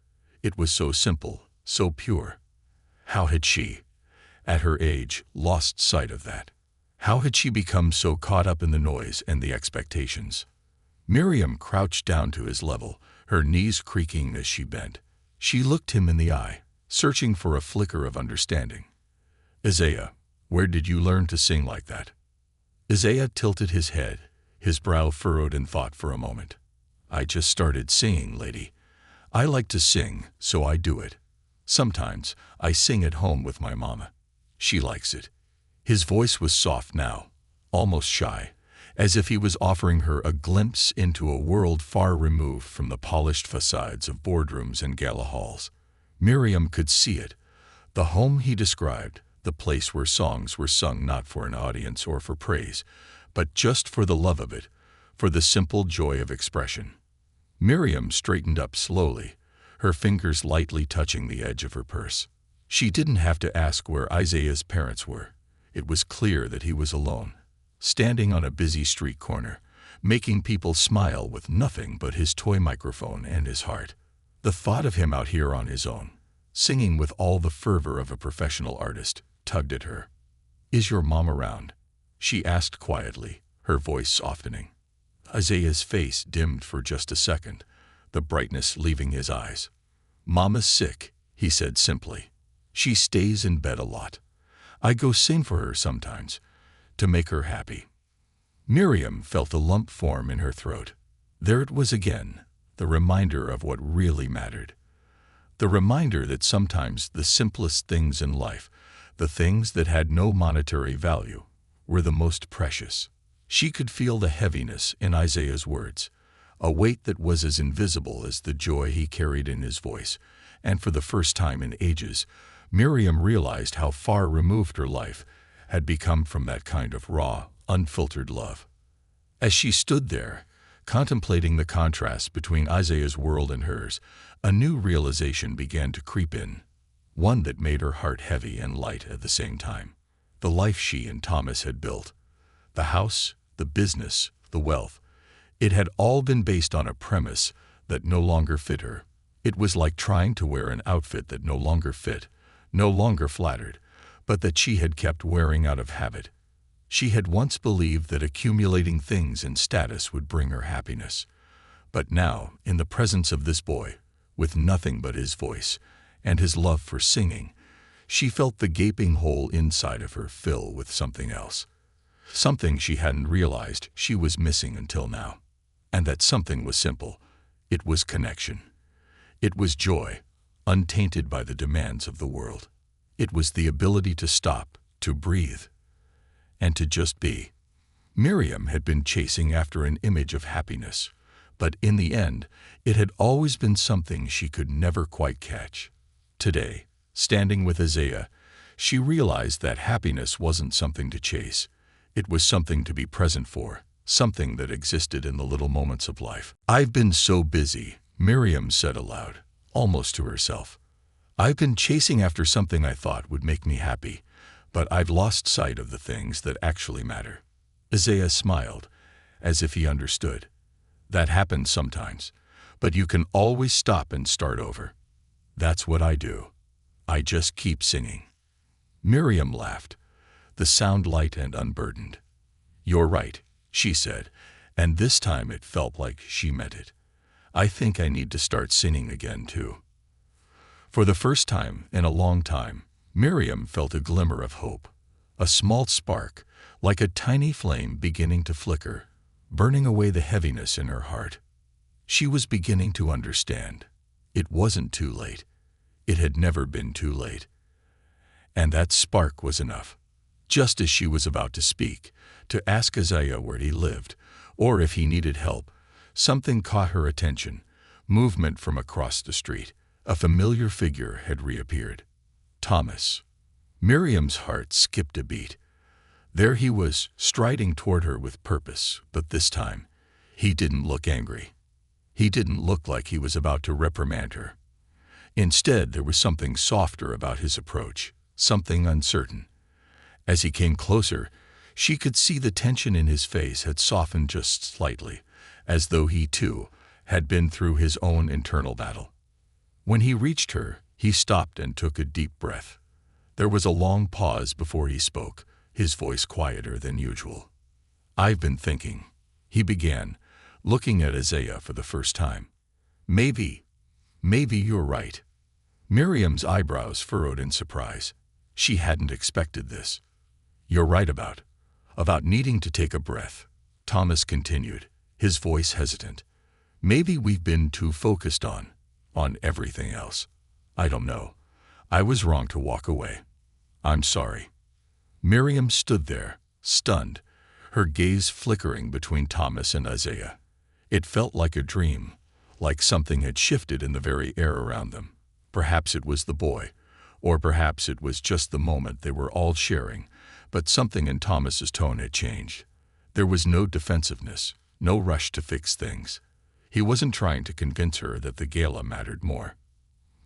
It was so simple, so pure. How had she, at her age, lost sight of that? How had she become so caught up in the noise and the expectations? Miriam crouched down to his level, her knees creaking as she bent. She looked him in the eye, searching for a flicker of understanding. "Isaiah, where did you learn to sing like that?" Isaiah tilted his head, his brow furrowed in thought for a moment. "I just started singing, lady. I like to sing, so I do it. Sometimes I sing at home with my mama. She likes it." His voice was soft now, almost shy, as if he was offering her a glimpse into a world far removed from the polished facades of boardrooms and gala halls. Miriam could see it, the home he described, the place where songs were sung not for an audience or for praise, but just for the love of it, for the simple joy of expression. Miriam straightened up slowly, her fingers lightly touching the edge of her purse. She didn't have to ask where Isaiah's parents were. It was clear that he was alone, standing on a busy street corner, making people smile with nothing but his toy microphone and his heart. The thought of him out here on his own, singing with all the fervor of a professional artist, tugged at her. "Is your mom around?" she asked quietly, her voice softening. Isaiah's face dimmed for just a second, the brightness leaving his eyes. "Mama's sick," he said simply. "She stays in bed a lot. I go sing for her sometimes, to make her happy." Miriam felt a lump form in her throat. There it was again, the reminder of what really mattered. The reminder that sometimes the simplest things in life, the things that had no monetary value, were the most precious. She could feel the heaviness in Isaiah's words, a weight that was as invisible as the joy he carried in his voice, and for the first time in ages, Miriam realized how far removed her life had become from that kind of raw, unfiltered love. As she stood there, contemplating the contrast between Isaiah's world and hers, a new realization began to creep in, one that made her heart heavy and light at the same time. The life she and Thomas had built, the house, the business, the wealth, it had all been based on a premise that no longer fit her. It was like trying to wear an outfit that no longer fit, no longer flattered, but that she had kept wearing out of habit. She had once believed that accumulating things and status would bring her happiness. But now, in the presence of this boy, with nothing but his voice and his love for singing, she felt the gaping hole inside of her fill with something else. Something she hadn't realized she was missing until now. And that something was simple. It was connection. It was joy, untainted by the demands of the world. It was the ability to stop, to breathe, and to just be. Miriam had been chasing after an image of happiness, but in the end, it had always been something she could never quite catch. Today, standing with Isaiah, she realized that happiness wasn't something to chase. It was something to be present for, something that existed in the little moments of life. "I've been so busy," Miriam said aloud, almost to herself. "I've been chasing after something I thought would make me happy, but I've lost sight of the things that actually matter." Isaiah smiled, as if he understood. "That happens sometimes, but you can always stop and start over. That's what I do. I just keep singing." Miriam laughed, the sound light and unburdened. "You're right," she said, and this time it felt like she meant it. "I think I need to start singing again, too." For the first time in a long time, Miriam felt a glimmer of hope, a small spark, like a tiny flame beginning to flicker, burning away the heaviness in her heart. She was beginning to understand. It wasn't too late. It had never been too late. And that spark was enough. Just as she was about to speak, to ask Isaiah where he lived, or if he needed help, something caught her attention. Movement from across the street. A familiar figure had reappeared. Thomas. Miriam's heart skipped a beat. There he was, striding toward her with purpose, but this time, he didn't look angry. He didn't look like he was about to reprimand her. Instead, there was something softer about his approach, something uncertain. As he came closer, she could see the tension in his face had softened just slightly, as though he, too, had been through his own internal battle. When he reached her, he stopped and took a deep breath. There was a long pause before he spoke, his voice quieter than usual. "I've been thinking," he began, looking at Isaiah for the first time. Maybe you're right." Miriam's eyebrows furrowed in surprise. She hadn't expected this. "You're right about needing to take a breath," Thomas continued, his voice hesitant. "Maybe we've been too focused on everything else. I don't know. I was wrong to walk away. I'm sorry." Miriam stood there, stunned, her gaze flickering between Thomas and Isaiah. It felt like a dream, like something had shifted in the very air around them. Perhaps it was the boy, or perhaps it was just the moment they were all sharing, but something in Thomas's tone had changed. There was no defensiveness, no rush to fix things. He wasn't trying to convince her that the gala mattered more.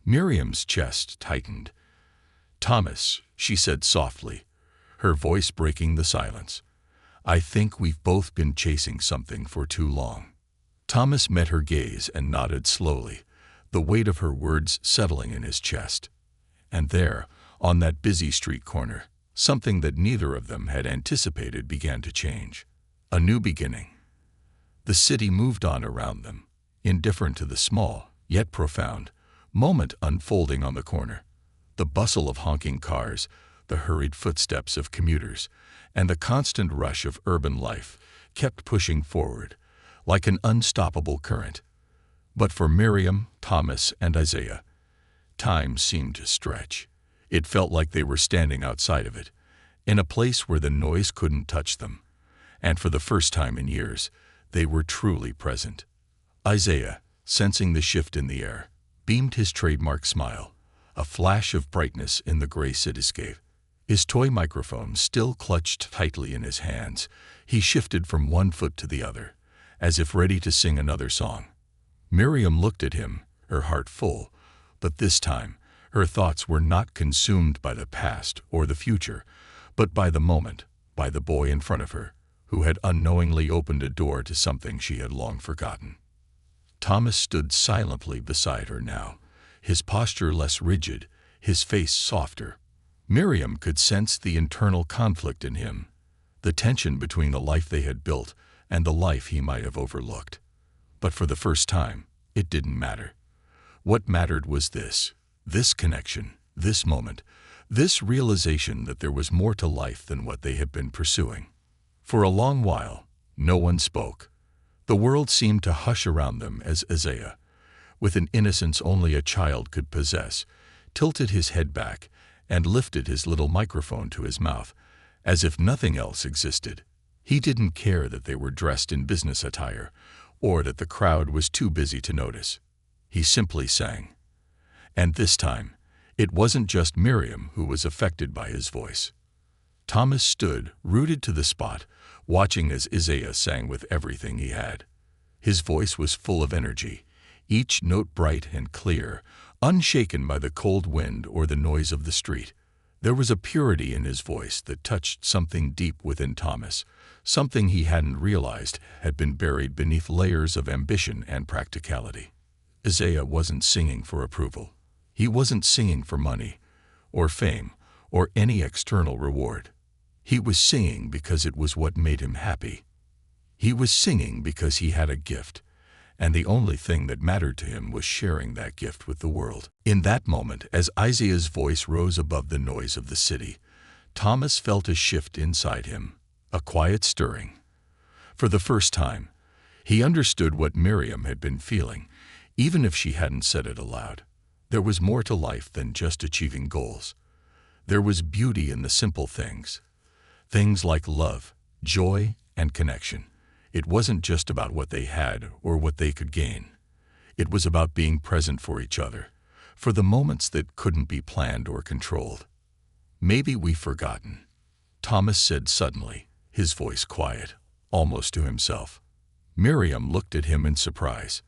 Miriam's chest tightened. "Thomas," she said softly, her voice breaking the silence, "I think we've both been chasing something for too long." Thomas met her gaze and nodded slowly, the weight of her words settling in his chest. And there, on that busy street corner, something that neither of them had anticipated began to change. A new beginning. The city moved on around them, indifferent to the small, yet profound, moment unfolding on the corner. The bustle of honking cars, the hurried footsteps of commuters, and the constant rush of urban life kept pushing forward, like an unstoppable current. But for Miriam, Thomas, and Isaiah, time seemed to stretch. It felt like they were standing outside of it, in a place where the noise couldn't touch them. And for the first time in years, they were truly present. Isaiah, sensing the shift in the air, beamed his trademark smile, a flash of brightness in the gray cityscape. His toy microphone still clutched tightly in his hands, he shifted from one foot to the other, as if ready to sing another song. Miriam looked at him, her heart full, but this time her thoughts were not consumed by the past or the future, but by the moment, by the boy in front of her, who had unknowingly opened a door to something she had long forgotten. Thomas stood silently beside her now, his posture less rigid, his face softer. Miriam could sense the internal conflict in him, the tension between the life they had built and the life he might have overlooked. But for the first time, it didn't matter. What mattered was this connection, this moment, this realization that there was more to life than what they had been pursuing. For a long while, no one spoke. The world seemed to hush around them as Isaiah, with an innocence only a child could possess, tilted his head back and lifted his little microphone to his mouth, as if nothing else existed. He didn't care that they were dressed in business attire, or that the crowd was too busy to notice. He simply sang. And this time, it wasn't just Miriam who was affected by his voice. Thomas stood, rooted to the spot, watching as Isaiah sang with everything he had. His voice was full of energy, each note bright and clear, unshaken by the cold wind or the noise of the street. There was a purity in his voice that touched something deep within Thomas, something he hadn't realized had been buried beneath layers of ambition and practicality. Isaiah wasn't singing for approval. He wasn't singing for money, or fame, or any external reward. He was singing because it was what made him happy. He was singing because he had a gift, and the only thing that mattered to him was sharing that gift with the world. In that moment, as Isaiah's voice rose above the noise of the city, Thomas felt a shift inside him, a quiet stirring. For the first time, he understood what Miriam had been feeling, even if she hadn't said it aloud. There was more to life than just achieving goals. There was beauty in the simple things. Things like love, joy, and connection. It wasn't just about what they had or what they could gain. It was about being present for each other, for the moments that couldn't be planned or controlled. "Maybe we've forgotten," Thomas said suddenly, his voice quiet, almost to himself. Miriam looked at him in surprise.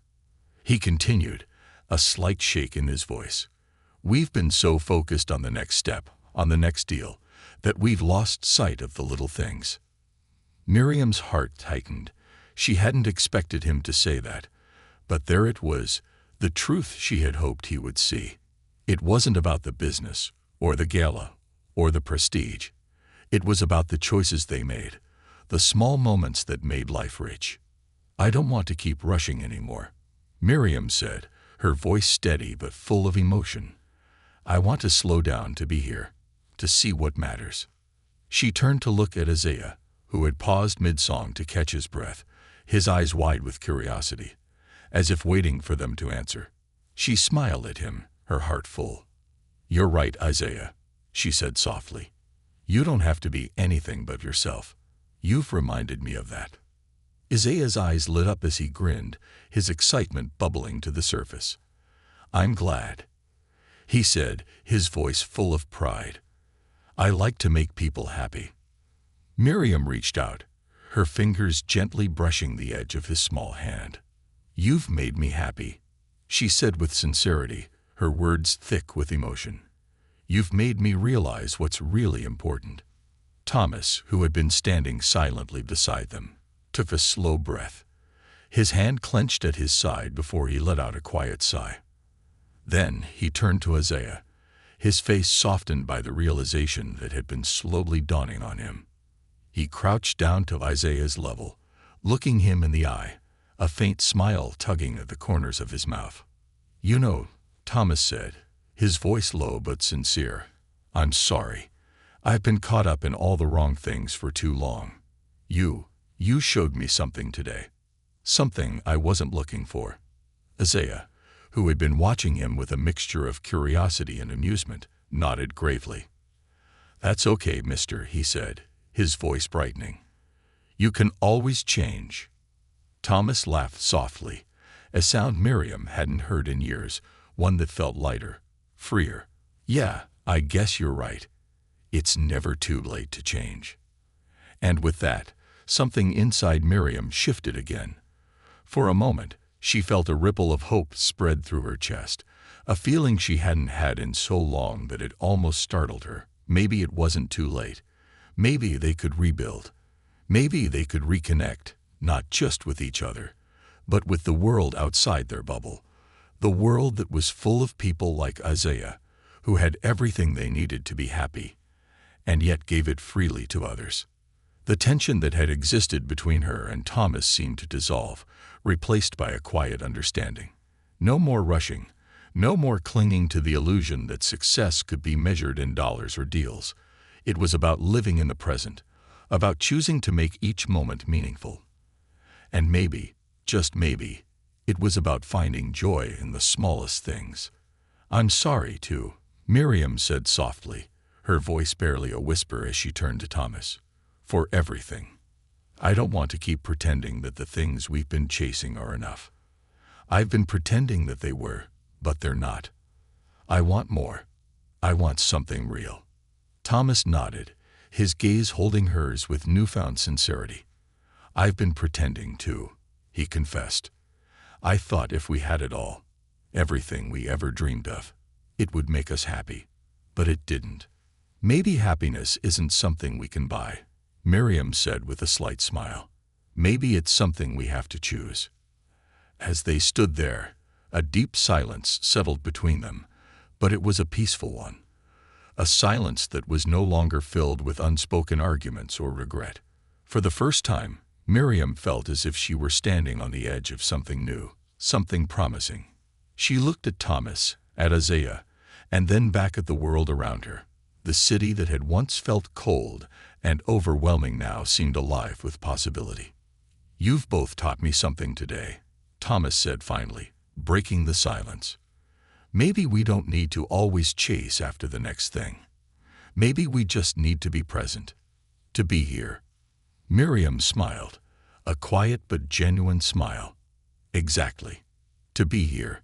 He continued, a slight shake in his voice. "We've been so focused on the next step, on the next deal, that we've lost sight of the little things." Miriam's heart tightened. She hadn't expected him to say that, but there it was, the truth she had hoped he would see. It wasn't about the business, or the gala, or the prestige. It was about the choices they made, the small moments that made life rich. "I don't want to keep rushing anymore," Miriam said, her voice steady but full of emotion. "I want to slow down, to be here, to see what matters." She turned to look at Isaiah, who had paused mid-song to catch his breath, his eyes wide with curiosity, as if waiting for them to answer. She smiled at him, her heart full. "You're right, Isaiah," she said softly. "You don't have to be anything but yourself. You've reminded me of that." Isaiah's eyes lit up as he grinned, his excitement bubbling to the surface. "I'm glad," he said, his voice full of pride. "I like to make people happy." Miriam reached out, her fingers gently brushing the edge of his small hand. "You've made me happy," she said with sincerity, her words thick with emotion. "You've made me realize what's really important." Thomas, who had been standing silently beside them, took a slow breath. His hand clenched at his side before he let out a quiet sigh. Then he turned to Isaiah, his face softened by the realization that had been slowly dawning on him. He crouched down to Isaiah's level, looking him in the eye, a faint smile tugging at the corners of his mouth. "You know," Thomas said, his voice low but sincere, "I'm sorry. I've been caught up in all the wrong things for too long. You showed me something today. Something I wasn't looking for." Isaiah, who had been watching him with a mixture of curiosity and amusement, nodded gravely. "That's okay, mister," he said, his voice brightening. "You can always change." Thomas laughed softly, a sound Miriam hadn't heard in years, one that felt lighter, freer. "Yeah, I guess you're right. It's never too late to change." And with that, something inside Miriam shifted again. For a moment, she felt a ripple of hope spread through her chest, a feeling she hadn't had in so long that it almost startled her. Maybe it wasn't too late. Maybe they could rebuild. Maybe they could reconnect, not just with each other, but with the world outside their bubble, the world that was full of people like Isaiah, who had everything they needed to be happy, and yet gave it freely to others. The tension that had existed between her and Thomas seemed to dissolve, replaced by a quiet understanding. No more rushing, no more clinging to the illusion that success could be measured in dollars or deals. It was about living in the present, about choosing to make each moment meaningful. And maybe, just maybe, it was about finding joy in the smallest things. "I'm sorry, too," Miriam said softly, her voice barely a whisper as she turned to Thomas. "For everything. I don't want to keep pretending that the things we've been chasing are enough. I've been pretending that they were, but they're not. I want more. I want something real." Thomas nodded, his gaze holding hers with newfound sincerity. "I've been pretending too," he confessed. "I thought if we had it all, everything we ever dreamed of, it would make us happy. But it didn't." "Maybe happiness isn't something we can buy," Miriam said with a slight smile. "Maybe it's something we have to choose." As they stood there, a deep silence settled between them, but it was a peaceful one. A silence that was no longer filled with unspoken arguments or regret. For the first time, Miriam felt as if she were standing on the edge of something new, something promising. She looked at Thomas, at Isaiah, and then back at the world around her. The city that had once felt cold and overwhelming now seemed alive with possibility. "You've both taught me something today," Thomas said finally, breaking the silence. "Maybe we don't need to always chase after the next thing. Maybe we just need to be present, to be here." Miriam smiled, a quiet but genuine smile. "Exactly. To be here."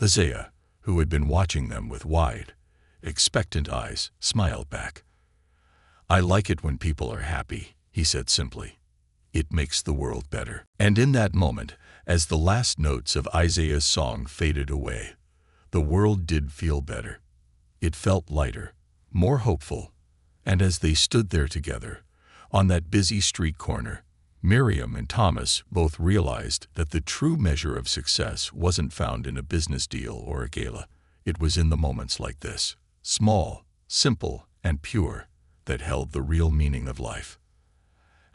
Isaiah, who had been watching them with wide, expectant eyes, smiled back. "I like it when people are happy," he said simply. "It makes the world better." And in that moment, as the last notes of Isaiah's song faded away, the world did feel better. It felt lighter, more hopeful, and as they stood there together, on that busy street corner, Miriam and Thomas both realized that the true measure of success wasn't found in a business deal or a gala. It was in the moments like this, small, simple, and pure, that held the real meaning of life.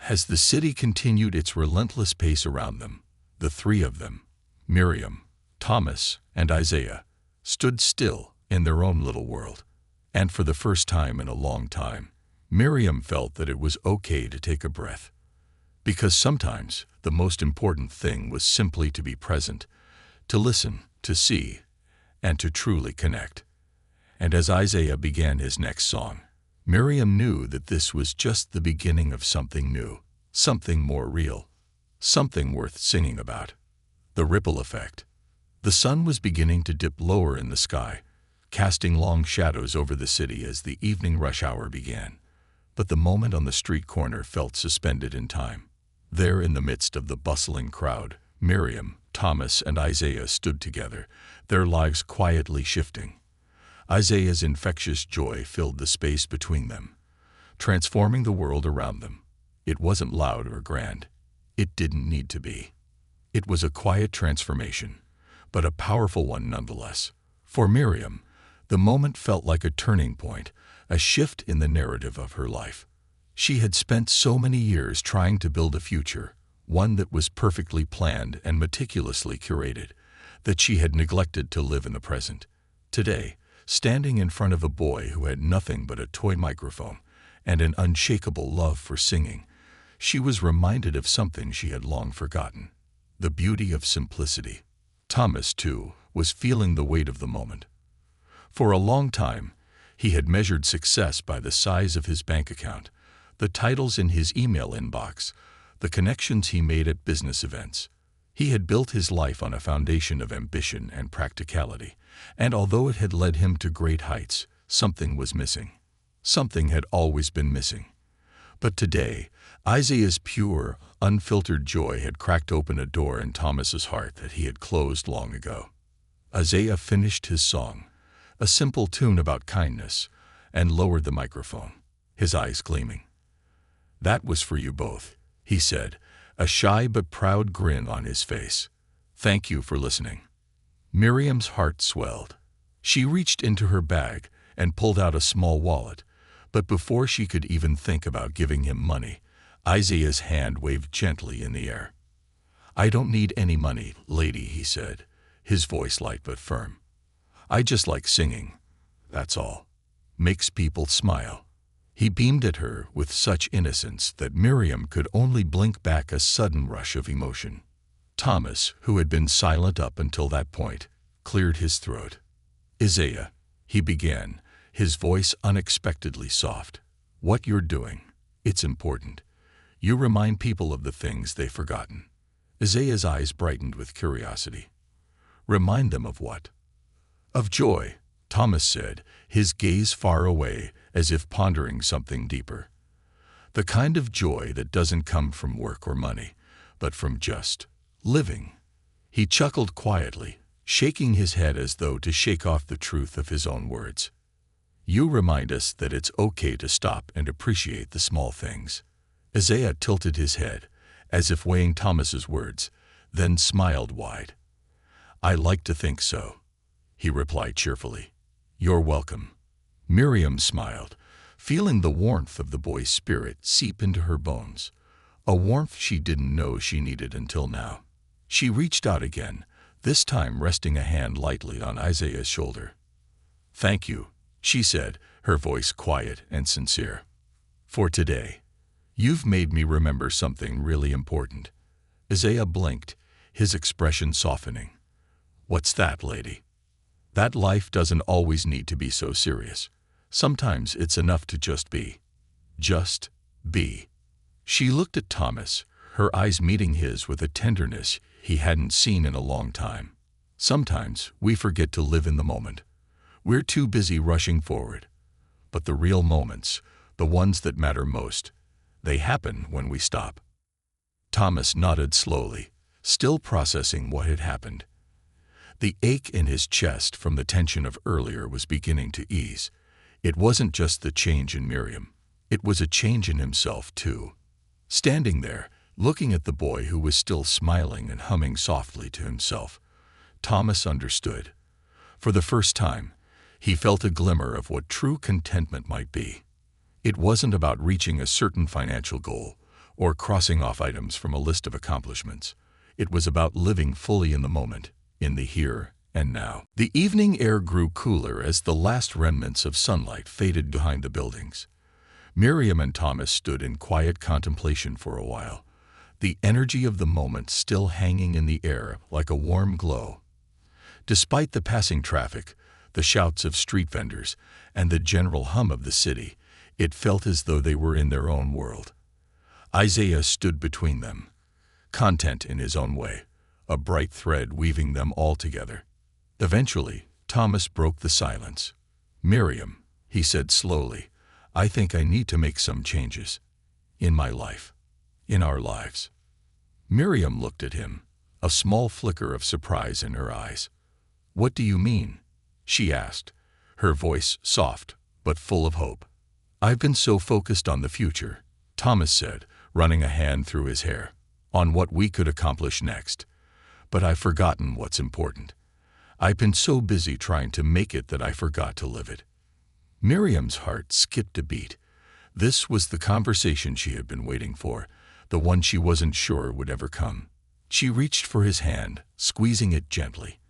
As the city continued its relentless pace around them, the three of them, Miriam, Thomas, and Isaiah, stood still in their own little world. And for the first time in a long time, Miriam felt that it was okay to take a breath. Because sometimes the most important thing was simply to be present, to listen, to see, and to truly connect. And as Isaiah began his next song, Miriam knew that this was just the beginning of something new, something more real, something worth singing about. The ripple effect. The sun was beginning to dip lower in the sky, casting long shadows over the city as the evening rush hour began. But the moment on the street corner felt suspended in time. There in the midst of the bustling crowd, Miriam, Thomas, and Isaiah stood together, their lives quietly shifting. Isaiah's infectious joy filled the space between them, transforming the world around them. It wasn't loud or grand. It didn't need to be. It was a quiet transformation, but a powerful one nonetheless. For Miriam, the moment felt like a turning point, a shift in the narrative of her life. She had spent so many years trying to build a future, one that was perfectly planned and meticulously curated, that she had neglected to live in the present. Today, standing in front of a boy who had nothing but a toy microphone and an unshakable love for singing, she was reminded of something she had long forgotten: the beauty of simplicity. Thomas, too, was feeling the weight of the moment. For a long time, he had measured success by the size of his bank account, the titles in his email inbox, the connections he made at business events. He had built his life on a foundation of ambition and practicality, and although it had led him to great heights, something was missing. Something had always been missing. But today, Isaiah's pure, unfiltered joy had cracked open a door in Thomas's heart that he had closed long ago. Isaiah finished his song, a simple tune about kindness, and lowered the microphone, his eyes gleaming. "That was for you both," he said, a shy but proud grin on his face. "Thank you for listening." Miriam's heart swelled. She reached into her bag and pulled out a small wallet, but before she could even think about giving him money, Isaiah's hand waved gently in the air. "I don't need any money, lady," he said, his voice light but firm. "I just like singing, that's all. Makes people smile." He beamed at her with such innocence that Miriam could only blink back a sudden rush of emotion. Thomas, who had been silent up until that point, cleared his throat. "Isaiah," he began, his voice unexpectedly soft, "what you're doing, it's important. You remind people of the things they've forgotten." Isaiah's eyes brightened with curiosity. "Remind them of what?" "Of joy," Thomas said, his gaze far away, as if pondering something deeper. "The kind of joy that doesn't come from work or money, but from just living." He chuckled quietly, shaking his head as though to shake off the truth of his own words. "You remind us that it's okay to stop and appreciate the small things." Isaiah tilted his head, as if weighing Thomas's words, then smiled wide. "I like to think so," he replied cheerfully. "You're welcome." Miriam smiled, feeling the warmth of the boy's spirit seep into her bones, a warmth she didn't know she needed until now. She reached out again, this time resting a hand lightly on Isaiah's shoulder. "Thank you," she said, her voice quiet and sincere. "For today. You've made me remember something really important." Isaiah blinked, his expression softening. "What's that, lady?" "That life doesn't always need to be so serious. Sometimes it's enough to just be. Just be." She looked at Thomas, her eyes meeting his with a tenderness he hadn't seen in a long time. Sometimes we forget to live in the moment. We're too busy rushing forward. But the real moments, the ones that matter most, they happen when we stop. Thomas nodded slowly, still processing what had happened. The ache in his chest from the tension of earlier was beginning to ease. It wasn't just the change in Miriam. It was a change in himself, too. Standing there, looking at the boy who was still smiling and humming softly to himself, Thomas understood. For the first time, he felt a glimmer of what true contentment might be. It wasn't about reaching a certain financial goal or crossing off items from a list of accomplishments. It was about living fully in the moment, in the here and now. The evening air grew cooler as the last remnants of sunlight faded behind the buildings. Miriam and Thomas stood in quiet contemplation for a while, the energy of the moment still hanging in the air like a warm glow. Despite the passing traffic, the shouts of street vendors, and the general hum of the city, it felt as though they were in their own world. Isaiah stood between them, content in his own way, a bright thread weaving them all together. Eventually, Thomas broke the silence. "Miriam," he said slowly, "I think I need to make some changes. In my life. In our lives." Miriam looked at him, a small flicker of surprise in her eyes. "What do you mean?" she asked, her voice soft but full of hope. "I've been so focused on the future," Thomas said, running a hand through his hair, "on what we could accomplish next. But I've forgotten what's important. I've been so busy trying to make it that I forgot to live it." Miriam's heart skipped a beat. This was the conversation she had been waiting for, the one she wasn't sure would ever come. She reached for his hand, squeezing it gently.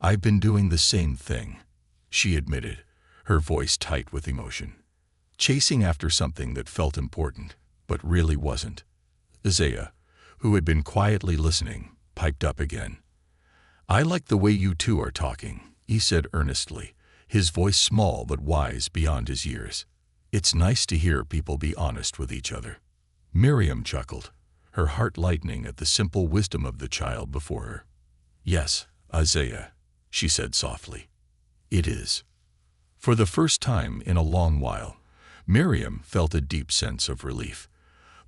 "I've been doing the same thing," she admitted, her voice tight with emotion. "Chasing after something that felt important, but really wasn't." Isaiah, who had been quietly listening, piped up again. "I like the way you two are talking," he said earnestly, his voice small but wise beyond his years. "It's nice to hear people be honest with each other." Miriam chuckled, her heart lightening at the simple wisdom of the child before her. "Yes, Isaiah," she said softly. "It is." For the first time in a long while, Miriam felt a deep sense of relief.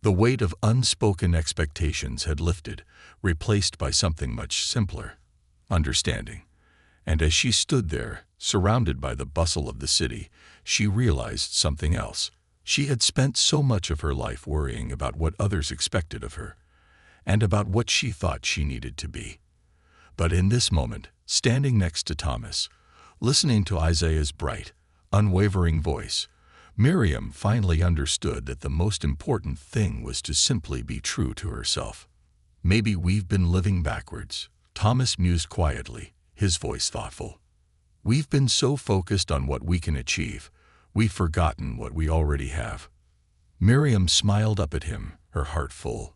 The weight of unspoken expectations had lifted, replaced by something much simpler: understanding. And as she stood there, surrounded by the bustle of the city, she realized something else. She had spent so much of her life worrying about what others expected of her, and about what she thought she needed to be. But in this moment, standing next to Thomas, listening to Isaiah's bright, unwavering voice, Miriam finally understood that the most important thing was to simply be true to herself. "Maybe we've been living backwards," Thomas mused quietly, his voice thoughtful. "We've been so focused on what we can achieve, we've forgotten what we already have." Miriam smiled up at him, her heart full.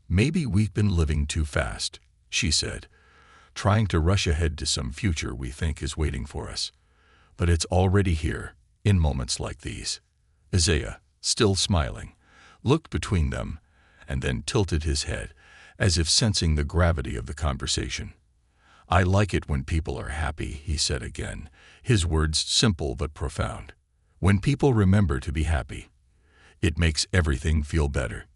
"Maybe we've been living too fast," she said, "trying to rush ahead to some future we think is waiting for us. But it's already here, in moments like these." Isaiah, still smiling, looked between them and then tilted his head, as if sensing the gravity of the conversation. "I like it when people are happy," he said again, his words simple but profound. "When people remember to be happy, it makes everything feel better."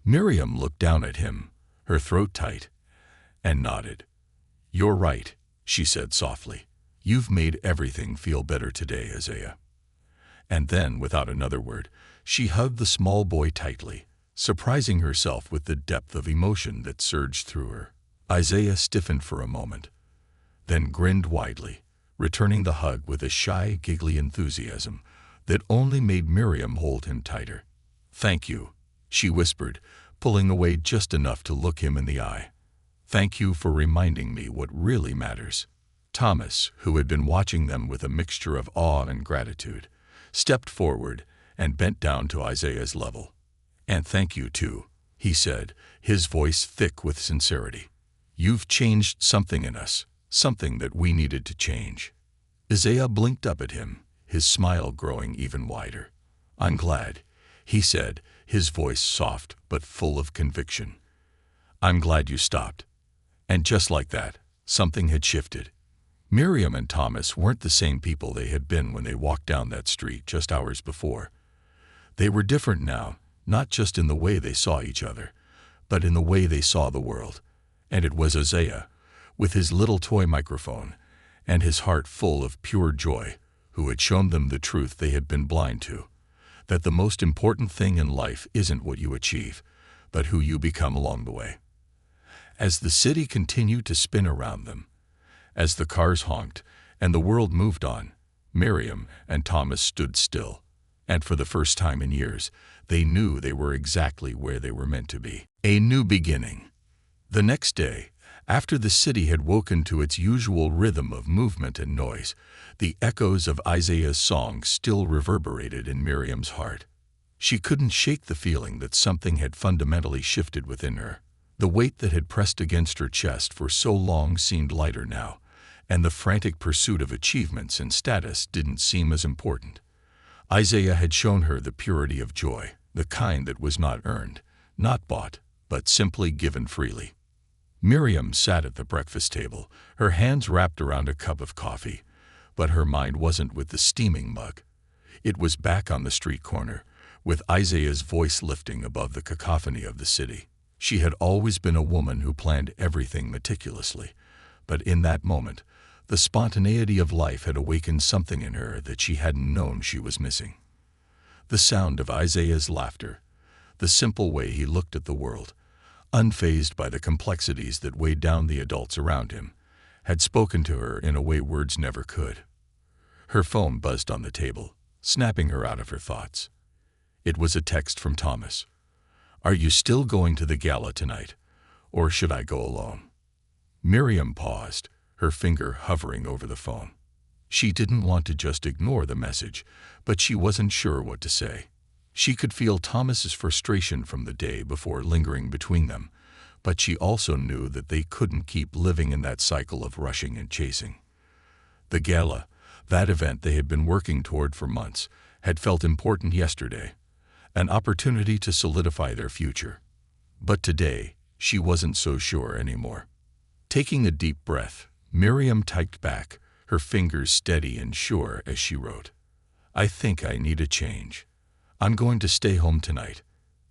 Miriam looked down at him, her throat tight, and nodded. "You're right," she said softly. "You've made everything feel better today, Isaiah." And then, without another word, she hugged the small boy tightly, surprising herself with the depth of emotion that surged through her. Isaiah stiffened for a moment, then grinned widely, returning the hug with a shy, giggly enthusiasm that only made Miriam hold him tighter. "Thank you," she whispered, pulling away just enough to look him in the eye. "Thank you for reminding me what really matters." Thomas, who had been watching them with a mixture of awe and gratitude, stepped forward and bent down to Isaiah's level. "And thank you, too," he said, his voice thick with sincerity. "You've changed something in us, something that we needed to change." Isaiah blinked up at him, his smile growing even wider. "I'm glad," he said, his voice soft but full of conviction. "I'm glad you stopped." And just like that, something had shifted. Miriam and Thomas weren't the same people they had been when they walked down that street just hours before. They were different now, not just in the way they saw each other, but in the way they saw the world. And it was Isaiah, with his little toy microphone and his heart full of pure joy, who had shown them the truth they had been blind to, that the most important thing in life isn't what you achieve, but who you become along the way. As the city continued to spin around them, as the cars honked and the world moved on, Miriam and Thomas stood still, and for the first time in years, they knew they were exactly where they were meant to be. A new beginning. The next day, after the city had woken to its usual rhythm of movement and noise, the echoes of Isaiah's song still reverberated in Miriam's heart. She couldn't shake the feeling that something had fundamentally shifted within her. The weight that had pressed against her chest for so long seemed lighter now, and the frantic pursuit of achievements and status didn't seem as important. Isaiah had shown her the purity of joy, the kind that was not earned, not bought, but simply given freely. Miriam sat at the breakfast table, her hands wrapped around a cup of coffee, but her mind wasn't with the steaming mug. It was back on the street corner, with Isaiah's voice lifting above the cacophony of the city. She had always been a woman who planned everything meticulously, but in that moment, the spontaneity of life had awakened something in her that she hadn't known she was missing. The sound of Isaiah's laughter, the simple way he looked at the world, unfazed by the complexities that weighed down the adults around him, had spoken to her in a way words never could. Her phone buzzed on the table, snapping her out of her thoughts. It was a text from Thomas. "Are you still going to the gala tonight, or should I go alone?" Miriam paused, her finger hovering over the phone. She didn't want to just ignore the message, but she wasn't sure what to say. She could feel Thomas's frustration from the day before lingering between them, but she also knew that they couldn't keep living in that cycle of rushing and chasing. The gala, that event they had been working toward for months, had felt important yesterday, an opportunity to solidify their future. But today, she wasn't so sure anymore. Taking a deep breath, Miriam typed back, her fingers steady and sure as she wrote, "I think I need a change. I'm going to stay home tonight."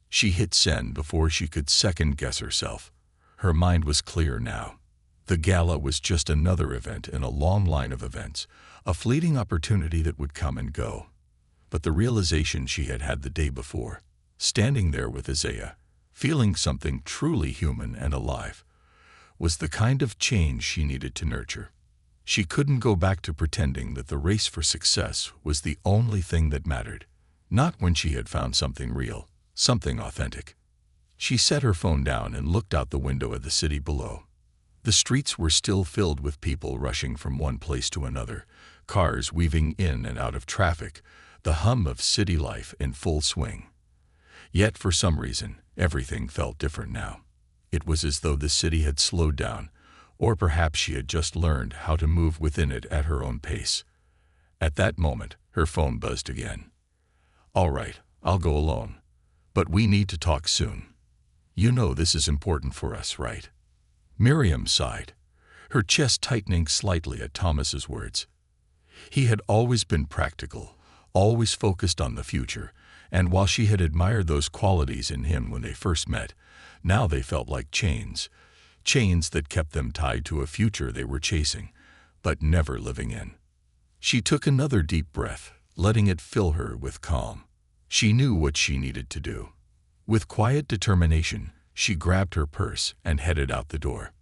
She hit send before she could second-guess herself. Her mind was clear now. The gala was just another event in a long line of events, a fleeting opportunity that would come and go. But the realization she had had the day before, standing there with Isaiah, feeling something truly human and alive, was the kind of change she needed to nurture. She couldn't go back to pretending that the race for success was the only thing that mattered. Not when she had found something real, something authentic. She set her phone down and looked out the window at the city below. The streets were still filled with people rushing from one place to another, cars weaving in and out of traffic, the hum of city life in full swing. Yet for some reason, everything felt different now. It was as though the city had slowed down, or perhaps she had just learned how to move within it at her own pace. At that moment, her phone buzzed again. "All right, I'll go alone. But we need to talk soon. You know this is important for us, right?" Miriam sighed, her chest tightening slightly at Thomas's words. He had always been practical, always focused on the future, and while she had admired those qualities in him when they first met, now they felt like chains that kept them tied to a future they were chasing, but never living in. She took another deep breath, letting it fill her with calm. She knew what she needed to do. With quiet determination, she grabbed her purse and headed out the door.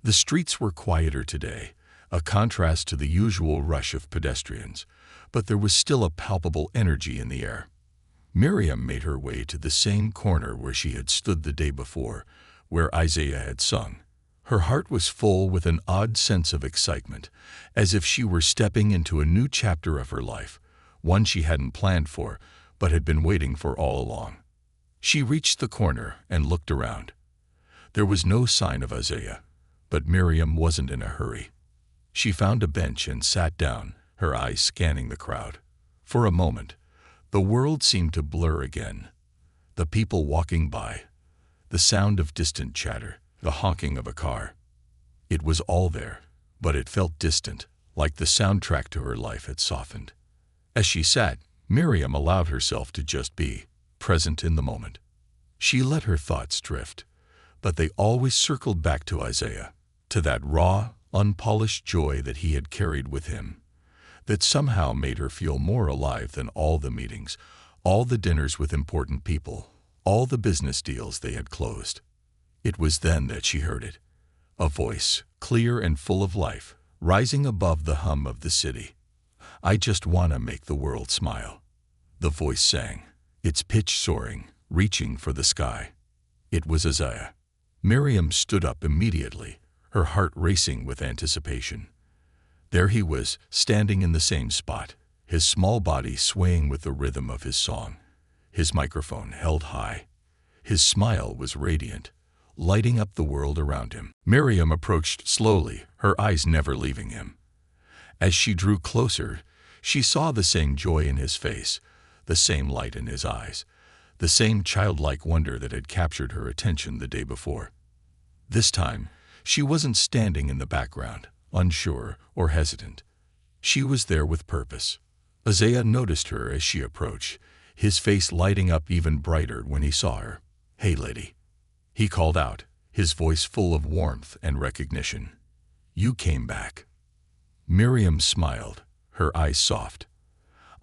The streets were quieter today, a contrast to the usual rush of pedestrians, but there was still a palpable energy in the air. Miriam made her way to the same corner where she had stood the day before, where Isaiah had sung. Her heart was full with an odd sense of excitement, as if she were stepping into a new chapter of her life, one she hadn't planned for, but had been waiting for all along. She reached the corner and looked around. There was no sign of Isaiah, but Miriam wasn't in a hurry. She found a bench and sat down, her eyes scanning the crowd. For a moment, the world seemed to blur again. The people walking by, the sound of distant chatter, the honking of a car. It was all there, but it felt distant, like the soundtrack to her life had softened. As she sat, Miriam allowed herself to just be, present in the moment. She let her thoughts drift, but they always circled back to Isaiah, to that raw, unpolished joy that he had carried with him, that somehow made her feel more alive than all the meetings, all the dinners with important people, all the business deals they had closed. It was then that she heard it, a voice, clear and full of life, rising above the hum of the city. "I just want to make the world smile." The voice sang, its pitch soaring, reaching for the sky. It was Isaiah. Miriam stood up immediately, her heart racing with anticipation. There he was, standing in the same spot, his small body swaying with the rhythm of his song, his microphone held high. His smile was radiant, lighting up the world around him. Miriam approached slowly, her eyes never leaving him. As she drew closer, she saw the same joy in his face, the same light in his eyes, the same childlike wonder that had captured her attention the day before. This time, she wasn't standing in the background, unsure or hesitant. She was there with purpose. Isaiah noticed her as she approached, his face lighting up even brighter when he saw her. "Hey, lady," he called out, his voice full of warmth and recognition. "You came back." Miriam smiled, her eyes soft.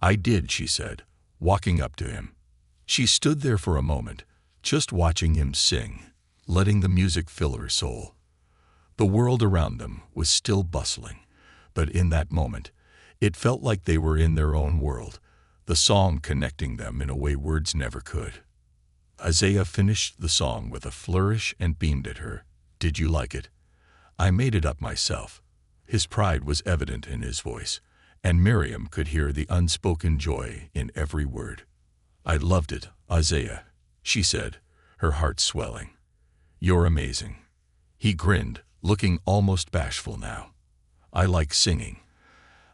"I did," she said, walking up to him. She stood there for a moment, just watching him sing, letting the music fill her soul. The world around them was still bustling, but in that moment, it felt like they were in their own world, the song connecting them in a way words never could. Isaiah finished the song with a flourish and beamed at her. "Did you like it?" "I made it up myself." His pride was evident in his voice, and Miriam could hear the unspoken joy in every word. "I loved it, Isaiah," she said, her heart swelling. "You're amazing." He grinned, looking almost bashful now. "I like singing.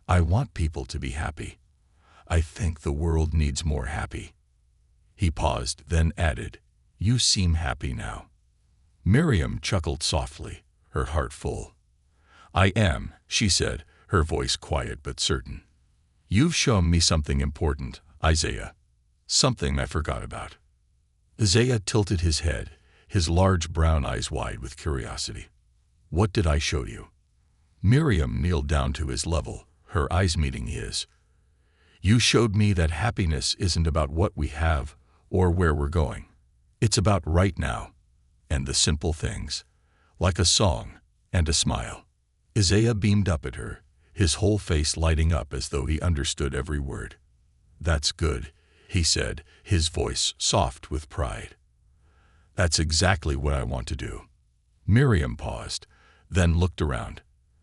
I want people to be happy. I think the world needs more happy." He paused, then added, "You seem happy now." Miriam chuckled softly, her heart full. "I am," she said, her voice quiet but certain. "You've shown me something important, Isaiah. Something I forgot about." Isaiah tilted his head, his large brown eyes wide with curiosity. "What did I show you?" Miriam kneeled down to his level, her eyes meeting his. "You showed me that happiness isn't about what we have or where we're going. It's about right now, and the simple things, like a song and a smile." Isaiah beamed up at her, his whole face lighting up as though he understood every word. "That's good," he said, his voice soft with pride. "That's exactly what I want to do." Miriam paused, then looked around.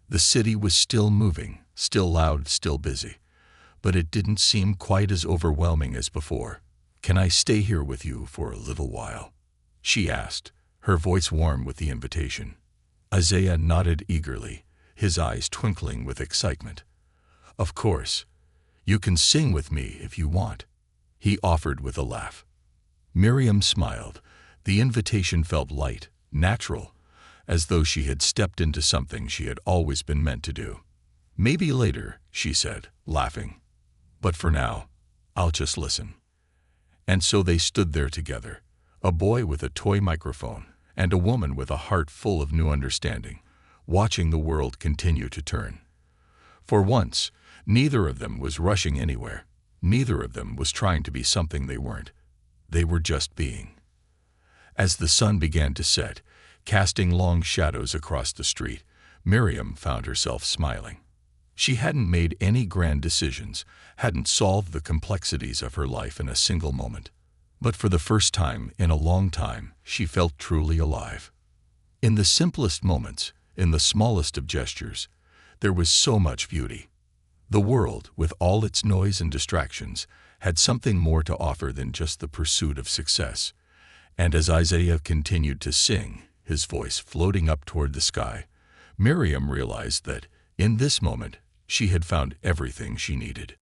The city was still moving, still loud, still busy, but it didn't seem quite as overwhelming as before. "Can I stay here with you for a little while?" she asked, her voice warm with the invitation. Isaiah nodded eagerly, his eyes twinkling with excitement. "Of course. You can sing with me if you want," he offered with a laugh. Miriam smiled. The invitation felt light, natural, as though she had stepped into something she had always been meant to do. "Maybe later," she said, laughing. "But for now, I'll just listen." And so they stood there together, a boy with a toy microphone and a woman with a heart full of new understanding, watching the world continue to turn. For once, neither of them was rushing anywhere. Neither of them was trying to be something they weren't. They were just being. As the sun began to set, casting long shadows across the street, Miriam found herself smiling. She hadn't made any grand decisions, hadn't solved the complexities of her life in a single moment. But for the first time in a long time, she felt truly alive. In the simplest moments, in the smallest of gestures, there was so much beauty. The world, with all its noise and distractions, had something more to offer than just the pursuit of success. And as Isaiah continued to sing, his voice floating up toward the sky, Miriam realized that, in this moment, she had found everything she needed.